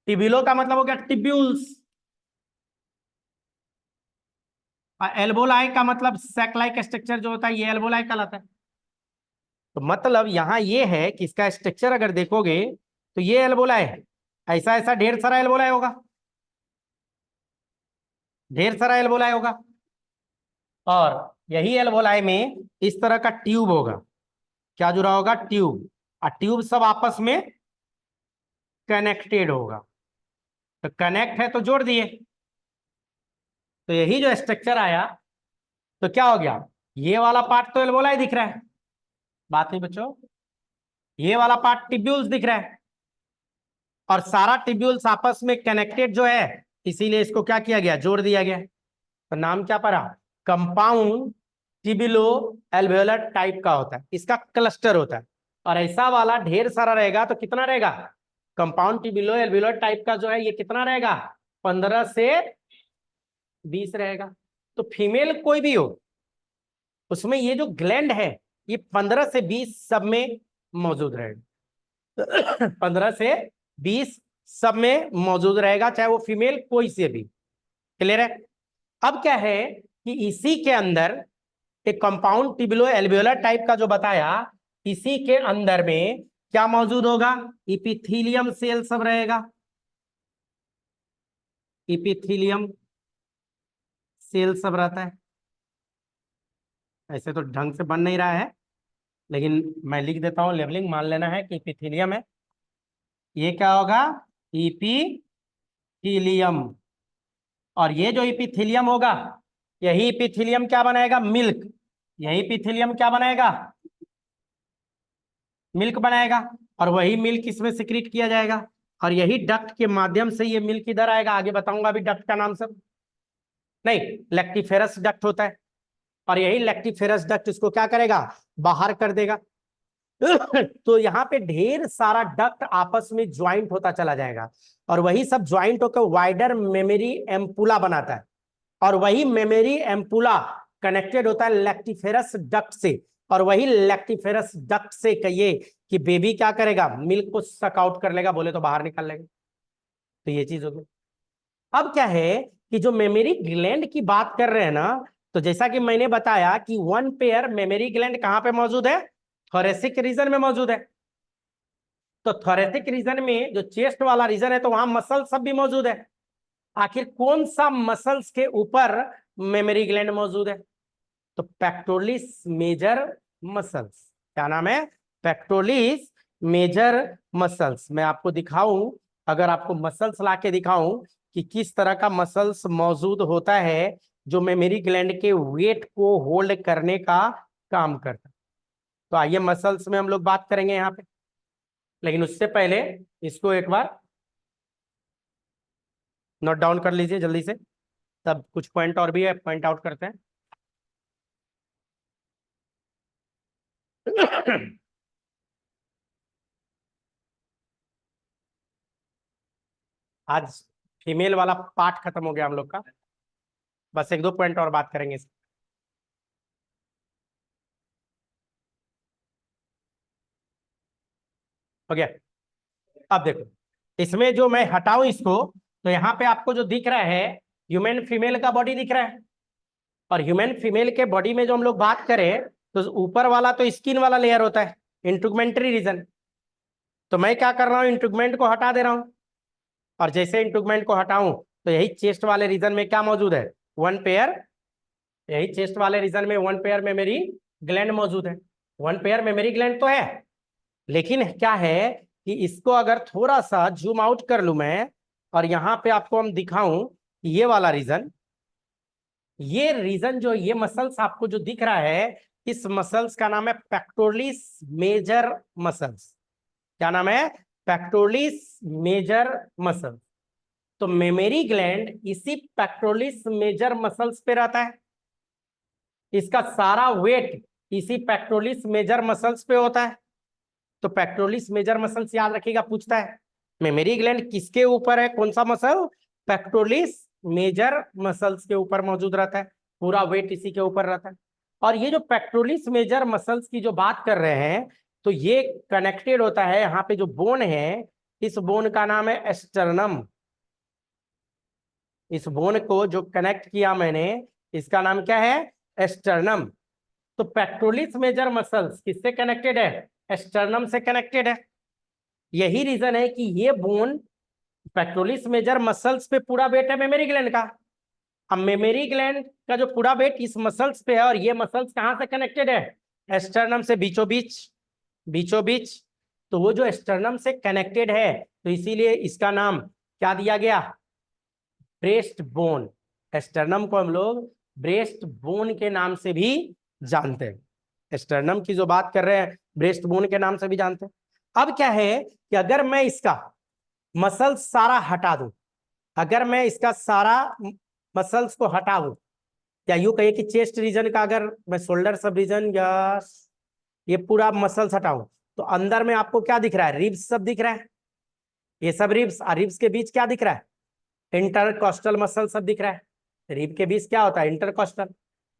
टिब्यूलो का मतलब हो गया टिब्यूल्स, और एल्वोलाई का मतलब सैक लाइक स्ट्रक्चर जो होता है, ये एल्वोलाई कहलाता है। तो मतलब यहां ये है कि इसका स्ट्रक्चर अगर देखोगे तो ये एल्वोलाई है, ऐसा ऐसा ढेर सारा एल्वोलाई होगा, ढेर सारा एल्वोलाई होगा, और यही एल्वोलाई में इस तरह का ट्यूब होगा, क्या जुड़ा होगा, ट्यूब, और ट्यूब सब आपस में कनेक्टेड होगा, तो कनेक्ट है तो जोड़ दिए, तो यही जो स्ट्रक्चर आया, तो क्या हो गया, ये वाला पार्ट तो एल्वोलाई दिख रहा है, बात नहीं बच्चों, ये वाला पार्ट टिब्यूल्स दिख रहा है, और सारा टिब्यूल्स आपस में कनेक्टेड जो है, इसीलिए इसको क्या किया गया, जोड़ दिया गया। तो नाम क्या पड़ा, कंपाउंड टिब्यूलो एल्वेओलर टाइप का होता है, इसका क्लस्टर होता है, और ऐसा वाला ढेर सारा रहेगा तो कितना रहेगा, कंपाउंड टिब्यूलो एल्वेओलर टाइप का जो है ये कितना रहेगा, 15 से 20 रहेगा। तो फीमेल कोई भी हो, उसमें ये जो ग्लैंड है ये 15 से 20 सब में मौजूद रहेगा। 15 से 20 सब में मौजूद रहेगा, चाहे वो फीमेल कोई से भी। क्लियर है? अब क्या है कि इसी के अंदर एक कंपाउंड टिब्यूलो एल्वियोलर टाइप का जो बताया, इसी के अंदर में क्या मौजूद होगा, इपिथीलियम सेल सब रहेगा, इपिथीलियम सेल सब रहता है। ऐसे तो ढंग से बन नहीं रहा है, लेकिन मैं लिख देता हूं, लेबलिंग मान लेना है कि इपिथीलियम है, ये क्या होगा, इपिथीलियम, और ये जो इपिथीलियम होगा, यही इपिथीलियम क्या बनाएगा, मिल्क, यही इपिथीलियम क्या बनाएगा, मिल्क बनाएगा, और वही मिल्क इसमें सिक्रीट किया जाएगा, और यही डक्ट के माध्यम से ये मिल्क इधर आएगा, आगे बताऊंगा अभी डक्ट का नाम सब। नहीं, लैक्टिफेरस डक्ट होता है, और यही लैक्टिफेरस डक्ट इसको क्या करेगा, बाहर कर देगा। तो यहाँ पे ढेर सारा डक्ट आपस में ज्वाइंट होता चला जाएगा, और वही सब ज्वाइंट होकर वाइडर मेमोरी एम्पुला बनाता है, और वही मेमोरी एम्पुला कनेक्टेड होता है लैक्टिफेरस डक्ट से, और वही लैक्टिफेरस डक्ट से कहिए कि बेबी क्या करेगा, मिल्क को सक आउट कर लेगा, बोले तो बाहर निकाल लेगा। तो ये चीज होगी। अब क्या है कि जो मेमोरी ग्लैंड की बात कर रहे हैं ना, तो जैसा कि मैंने बताया कि वन पेयर मेमोरी ग्लैंड कहां पे मौजूद है, थोरेसिक रीजन में मौजूद है। तो थोरेसिक रीजन में जो चेस्ट वाला रीजन है, तो वहां मसल सब भी मौजूद है। आखिर कौन सा मसल्स के ऊपर मेमोरी ग्लैंड मौजूद है, तो पेक्टोरलिस मेजर मसल्स, क्या नाम है, पेक्टोरलिस मेजर मसल्स। मैं आपको दिखाऊं, अगर आपको मसल्स ला के दिखाऊं कि किस तरह का मसल्स मौजूद होता है जो मेमोरी ग्लैंड के वेट को होल्ड करने का काम करता है, तो आइए मसल्स में हम लोग बात करेंगे यहाँ पे, लेकिन उससे पहले इसको एक बार नोट डाउन कर लीजिए जल्दी से, तब कुछ पॉइंट और भी है, पॉइंट आउट करते हैं। आज फीमेल वाला पार्ट खत्म हो गया हम लोग का, बस एक दो पॉइंट और बात करेंगे इस। हो गया? अब देखो, इसमें जो मैं हटाऊं इसको, तो यहाँ पे आपको जो दिख रहा है, ह्यूमन फीमेल का बॉडी दिख रहा है, और ह्यूमन फीमेल के बॉडी में जो हम लोग बात करें, तो ऊपर वाला तो स्किन वाला लेयर होता है, इंट्रूगमेंटरी रीजन। तो मैं क्या कर रहा हूँ, इंट्रूगमेंट को हटा दे रहा हूँ, और जैसे इंट्रूगमेंट को हटाऊं तो यही चेस्ट वाले रीजन में क्या मौजूद है, वन पेयर, यही चेस्ट वाले रीजन में वन पेयर मेमोरी ग्लैंड मौजूद है। वन पेयर मेमोरी ग्लैंड तो है, लेकिन क्या है कि इसको अगर थोड़ा सा जूम आउट कर लूं मैं, और यहाँ पे आपको हम दिखाऊं, ये वाला रीजन, ये रीजन जो ये मसल्स आपको जो दिख रहा है, इस मसल्स का नाम है पेक्टोरलिस मेजर मसल्स। क्या नाम है? Pectoralis major muscle. तो मेमोरी ग्लैंड इसी पेक्टोरलिस मेजर मसल्स पे रहता है, इसका सारा वेट इसी पेक्टोरलिस मेजर मसल्स पे होता है। तो पेक्टोरलिस मेजर मसल्स याद रखिएगा, पूछता है मेमोरी ग्लैंड किसके ऊपर है, कौन सा मसल? पेक्टोरलिस मेजर मसल्स के ऊपर मौजूद रहता है, पूरा वेट इसी के ऊपर रहता है। और ये जो पेक्टोरलिस मेजर मसल्स की जो बात कर रहे हैं, तो ये कनेक्टेड होता है, यहाँ पे जो बोन है, इस बोन का नाम है एस्टर्नम। इस बोन को जो कनेक्ट किया मैंने, इसका नाम क्या है? एस्टर्नम। तो पेक्टोरलिस मेजर मसल्स किससे कनेक्टेड है? एस्टर्नम से कनेक्टेड है। यही रीजन है कि ये बोन पेक्टोरलिस मेजर मसल्स पे पूरा वेट है मेमोरी ग्लैंड का। अब मेमोरी ग्लैंड का जो पूरा वेट इस मसल्स पे है, और ये मसल्स कहां से कनेक्टेड है? एस्टर्नम से बीचों बीच, बीचों बीच। तो वो जो एस्टर्नम से कनेक्टेड है, तो इसीलिए इसका नाम क्या दिया गया? Breast bone. एस्टर्नम को हम लोग ब्रेस्ट बोन के नाम से भी जानते हैं। एस्टर्नम की जो बात कर रहे हैं, ब्रेस्ट बोन के नाम से भी जानते हैं। अब क्या है कि अगर मैं इसका मसल्स सारा हटा दूं, अगर मैं इसका सारा मसल्स को हटा दूं, या यूं कहिए कि चेस्ट रीजन का अगर मैं शोल्डर सब रीजन या ये पूरा मसल्स हटाऊं, तो अंदर में आपको क्या दिख रहा है? रिब्स सब दिख रहा है, ये सब रिब्स। और रिब्स के बीच क्या दिख रहा है? इंटरकॉस्टल मसल सब दिख रहा है। रिब के बीच क्या होता है? इंटरकॉस्टल।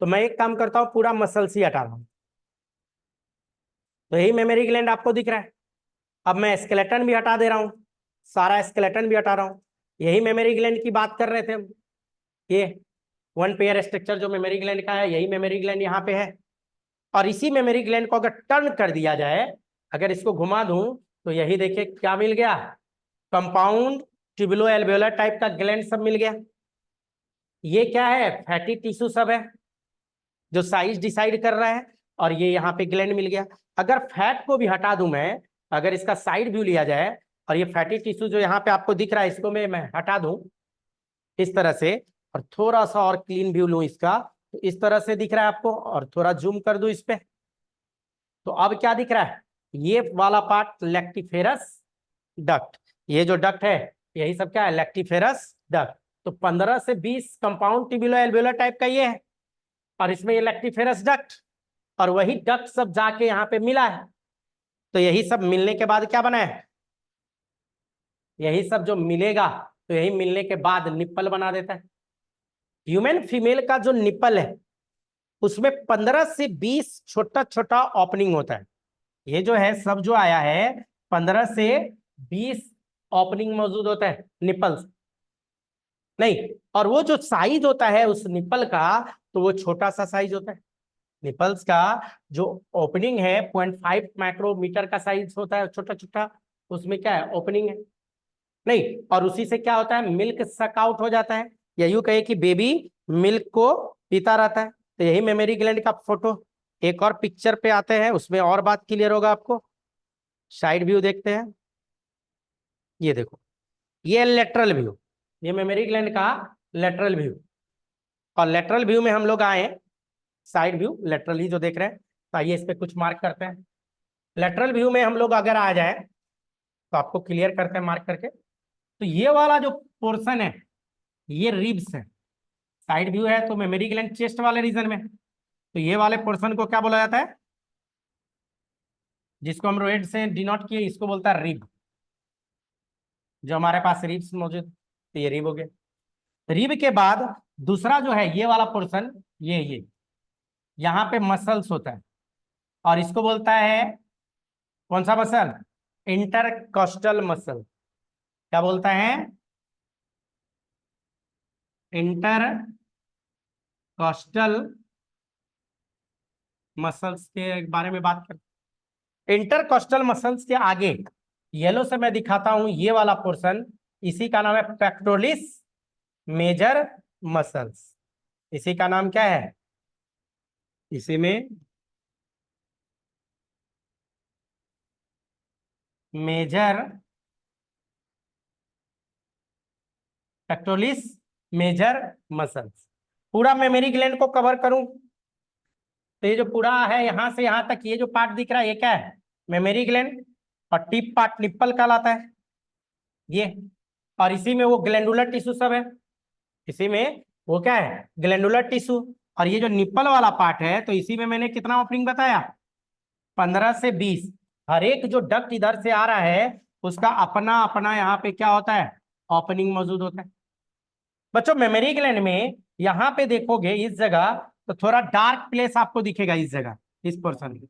तो मैं एक काम करता हूं, पूरा मसल्स ही हटा रहा हूं, तो यही मेमोरी ग्लैंड आपको दिख रहा है। अब मैं स्केलेटन भी हटा दे रहा हूँ, सारा स्केलेटन भी हटा रहा हूँ। यही मेमोरी ग्लैंड की बात कर रहे थे हम। ये वन पेयर स्ट्रक्चर जो मेमोरी ग्लैंड का है, यही मेमोरी ग्लैंड यहाँ पे है। और इसी मेमोरी ग्लैंड को अगर टर्न कर दिया जाए, अगर इसको घुमा दूं, तो यही देखिए क्या मिल गया? कंपाउंड ट्यूबुलो एल्वेओलर टाइप का ग्लैंड सब मिल गया। ये क्या है? फैटी टिश्यू सब है जो साइज डिसाइड कर रहा है। और ये यहाँ पे ग्लैंड मिल गया। अगर फैट को भी हटा दूं मैं, अगर इसका साइड व्यू लिया जाए, और ये फैटी टिश्यू जो यहाँ पे आपको दिख रहा है, इसको मैं हटा दूं इस तरह से, और थोड़ा सा और क्लीन व्यू लूं इसका, तो इस तरह से दिख रहा है आपको। और थोड़ा जूम कर दूं इस पे, तो अब क्या दिख रहा है? ये वाला पार्ट लैक्टिफेरस डक्ट। ये जो डक्ट है, यही सब क्या है? Lactiferous duct. तो 15 से 20 कंपाउंड ट्यूबुलो एल्वेओलर टाइप का ये है, और इसमें ये लैक्टिफेरस डक्ट, और वही डक्ट सब जाके यहाँ पे मिला है। तो यही सब मिलने के बाद क्या बना है? यही सब जो मिलेगा, तो यही मिलने के बाद निप्पल बना देता है। ह्यूमन फीमेल का जो निप्पल है, उसमें 15 से 20 छोटा छोटा ओपनिंग होता है। ये जो है सब जो आया है, 15 से 20 ओपनिंग मौजूद होता है निप्पल्स नहीं। और वो जो साइज होता है उस निप्पल का, तो वो छोटा सा साइज होता है। निपल्स का जो ओपनिंग है 0.5 माइक्रोमीटर का साइज होता है, छोटा छोटा। उसमें क्या है? ओपनिंग है नहीं। और उसी से क्या होता है? मिल्क सक आउट हो जाता है, या यूं कहे कि बेबी मिल्क को पीता रहता है। तो यही मेमोरी ग्लैंड का फोटो। एक और पिक्चर पे आते हैं, उसमें और बात क्लियर होगा आपको। साइड व्यू देखते हैं। ये देखो, ये लेटरल व्यू, ये मेमोरी ग्लैंड का लेटरल व्यू। और लेटरल व्यू में हम लोग आए, साइड व्यू लेटरल ही जो देख रहे हैं, तो आइए इस पे कुछ मार्क करते हैं। लेटरल व्यू में हम लोग अगर आ जाए, तो आपको क्लियर करते हैं मार्क करके। तो ये वाला जो पोर्शन है, ये रिब्स है। साइड व्यू है तो मेमोरी ग्लैंड चेस्ट वाले रीजन में, तो ये वाले पोर्शन को क्या बोला जाता है? जिसको हम रेड से डिनोट किए, इसको बोलता है रिब। जो हमारे पास रिब्स मौजूद, तो ये रिब हो गया। रिब के बाद दूसरा जो है ये वाला पोर्शन, ये यहाँ पे मसल्स होता है, और इसको बोलता है कौन सा मसल? Intercostal muscle. क्या बोलता है? इंटरकॉस्टल मसल्स के बारे में बात करते हैं। इंटरकॉस्टल मसल्स के आगे येलो से मैं दिखाता हूं, ये वाला पोर्शन, इसी का नाम है पेक्टोरलिस मेजर मसल्स। इसी का नाम क्या है? इसी में मेजर, पेक्टोरलिस मेजर मसल्स। पूरा मेमोरी ग्लैंड को कवर करूं तो ये जो पूरा है यहां से यहां तक ये जो पार्ट दिख रहा है ये क्या है, मेमोरी ग्लैंड। और टिप पार्ट निप्पल कहलाता है ये। और इसी में वो ग्लैंडुलर टिश्यू सब है, इसी में वो क्या है, ग्लैंडुलर टिश्यू। और ये जो निप्पल वाला पार्ट है तो इसी में मैंने कितना ओपनिंग बताया, 15 से 20। हर एक जो डक्ट इधर से आ रहा है उसका अपना अपना यहाँ पे क्या होता है, ओपनिंग मौजूद होता है। बच्चों मेमोरी ग्लैंड में यहाँ पे देखोगे इस जगह तो थोड़ा डार्क प्लेस आपको दिखेगा इस जगह, इस पोर्शन में।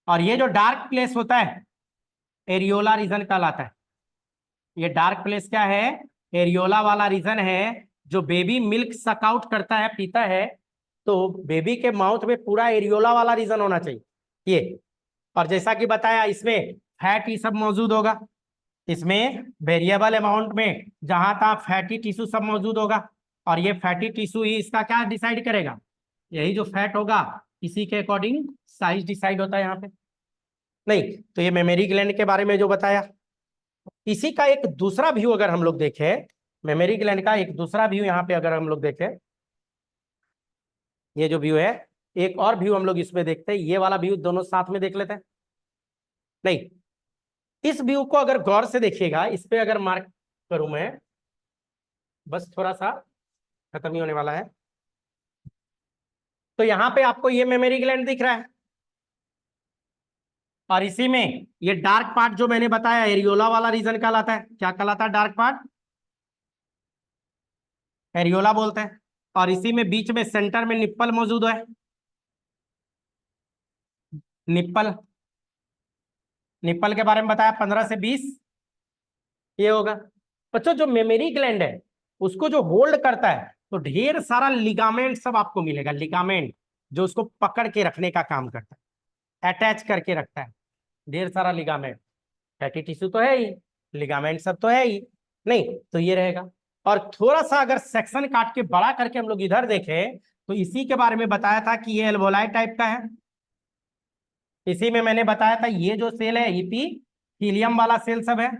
और ये जो डार्क प्लेस होता है एरियोला रीजन कहलाता है। ये डार्क प्लेस क्या है, एरियोला वाला रीजन है। जो बेबी मिल्क सक आउट करता है पीता है तो बेबी के माउथ में पूरा एरियोला वाला रीजन होना चाहिए ये। और जैसा कि बताया इसमें फैट ये सब मौजूद होगा, इसमें वेरिएबल अमाउंट में जहां तक फैटी टिश्यू सब मौजूद होगा। और ये फैटी टिश्यू ही इसका क्या डिसाइड करेगा, यही जो फैट होगा इसी के अकॉर्डिंग साइज डिसाइड होता है यहाँ पे। नहीं तो ये मेमोरी ग्लैंड के बारे में जो बताया, इसी का एक दूसरा व्यू अगर हम लोग देखें, मेमोरी ग्लैंड का एक दूसरा व्यू यहाँ पे अगर हम लोग देखें, ये जो व्यू है एक और व्यू हम लोग इसमें देखते हैं, ये वाला व्यू दोनों साथ में देख लेते हैं। नहीं इस व्यू को अगर गौर से देखिएगा, इस पे अगर मार्क करूं मैं, बस थोड़ा सा खत्म ही होने वाला है। तो यहाँ पे आपको ये मेमोरी ग्लैंड दिख रहा है और इसी में ये डार्क पार्ट जो मैंने बताया एरियोला वाला रीजन कहलाता है। क्या कहलाता है डार्क पार्ट, एरियोला बोलते हैं। और इसी में बीच में सेंटर में निप्पल मौजूद है, निप्पल। निप्पल के बारे में बताया 15 से 20 ये होगा। बच्चों जो मेमोरी ग्लैंड है उसको जो होल्ड करता है तो ढेर सारा लिगामेंट सब आपको मिलेगा, लिगामेंट जो उसको पकड़ के रखने का काम करता है, अटैच करके रखता है। ढेर सारा लिगामेंट, फैटी टिश्यू तो है ही, लिगामेंट सब तो है ही। नहीं तो ये रहेगा। और थोड़ा सा अगर सेक्शन काट के बड़ा करके हम लोग इधर देखें तो इसी के बारे में बताया था कि ये एल्वोलाई टाइप का है। इसी में मैंने बताया था ये जो सेल है इपीथीलियम वाला सेल सब है।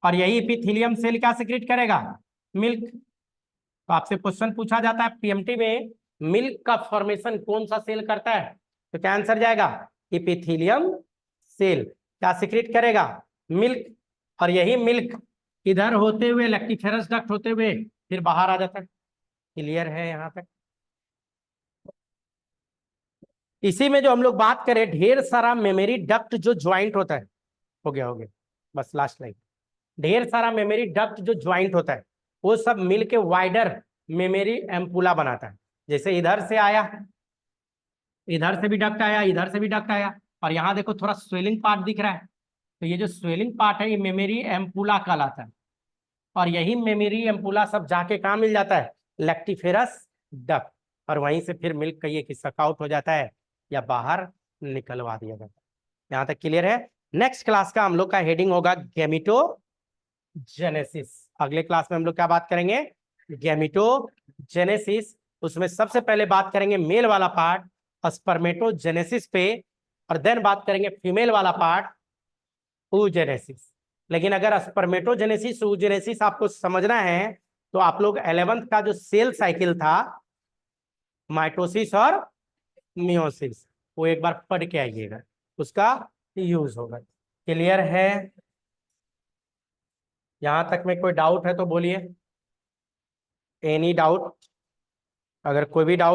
और यही इपीथीलियम सेल क्या सिक्रीट करेगा, मिल्क। तो आपसे क्वेश्चन पूछा जाता है पीएमटी में मिल्क का फॉर्मेशन कौन सा सेल करता है, तो क्या आंसर जाएगा, इपीथीलियम सेल क्या सिक्रीट करेगा, मिल्क। और यही मिल्क इधर होते हुए लैक्टिफेरस डक्ट होते हुए फिर बाहर आ जाता है। क्लियर है यहाँ तक। इसी में जो हम लोग बात करें ढेर सारा मेमोरी डक्ट जो ज्वाइंट होता है, हो गया बस लास्ट लाइन। ढेर सारा मेमोरी डक्ट जो ज्वाइंट होता है वो सब मिलके वाइडर मेमोरी एम्पुला बनाता है। जैसे इधर से आया, इधर से भी डक्ट आया, इधर से भी डक्ट आया। और यहाँ देखो थोड़ा स्वेलिंग पार्ट दिख रहा है, तो ये जो स्वेलिंग पार्ट है ये मेमोरी एम्पुला कहलाता है। और यही मेमोरी एम्पुला सब जाके कहाँ मिल जाता है, लैक्टिफेरस डक्ट। और वहीं से फिर मिल्क का ये किस्सा आउट हो जाता है या बाहर निकलवा दिया जाता है। यहाँ तक क्लियर है। नेक्स्ट क्लास का हम लोग का हेडिंग होगा गैमिटोजेनेसिस। अगले क्लास में हम लोग क्या बात करेंगे, गैमिटोजेनेसिस। उसमें सबसे पहले बात करेंगे मेल वाला पार्ट स्पर्मेटोजेनेसिस पे, और देन बात करेंगे फीमेल वाला पार्ट oogenesis। लेकिन अगर स्पर्मेटोजेनेसिस oogenesis आपको समझना है तो आप लोग 11th का जो सेल साइकिल था माइटोसिस और मियोसिस वो एक बार पढ़ के आइएगा, उसका यूज होगा। क्लियर है, यहां तक में कोई डाउट है तो बोलिए, एनी डाउट, अगर कोई भी डाउट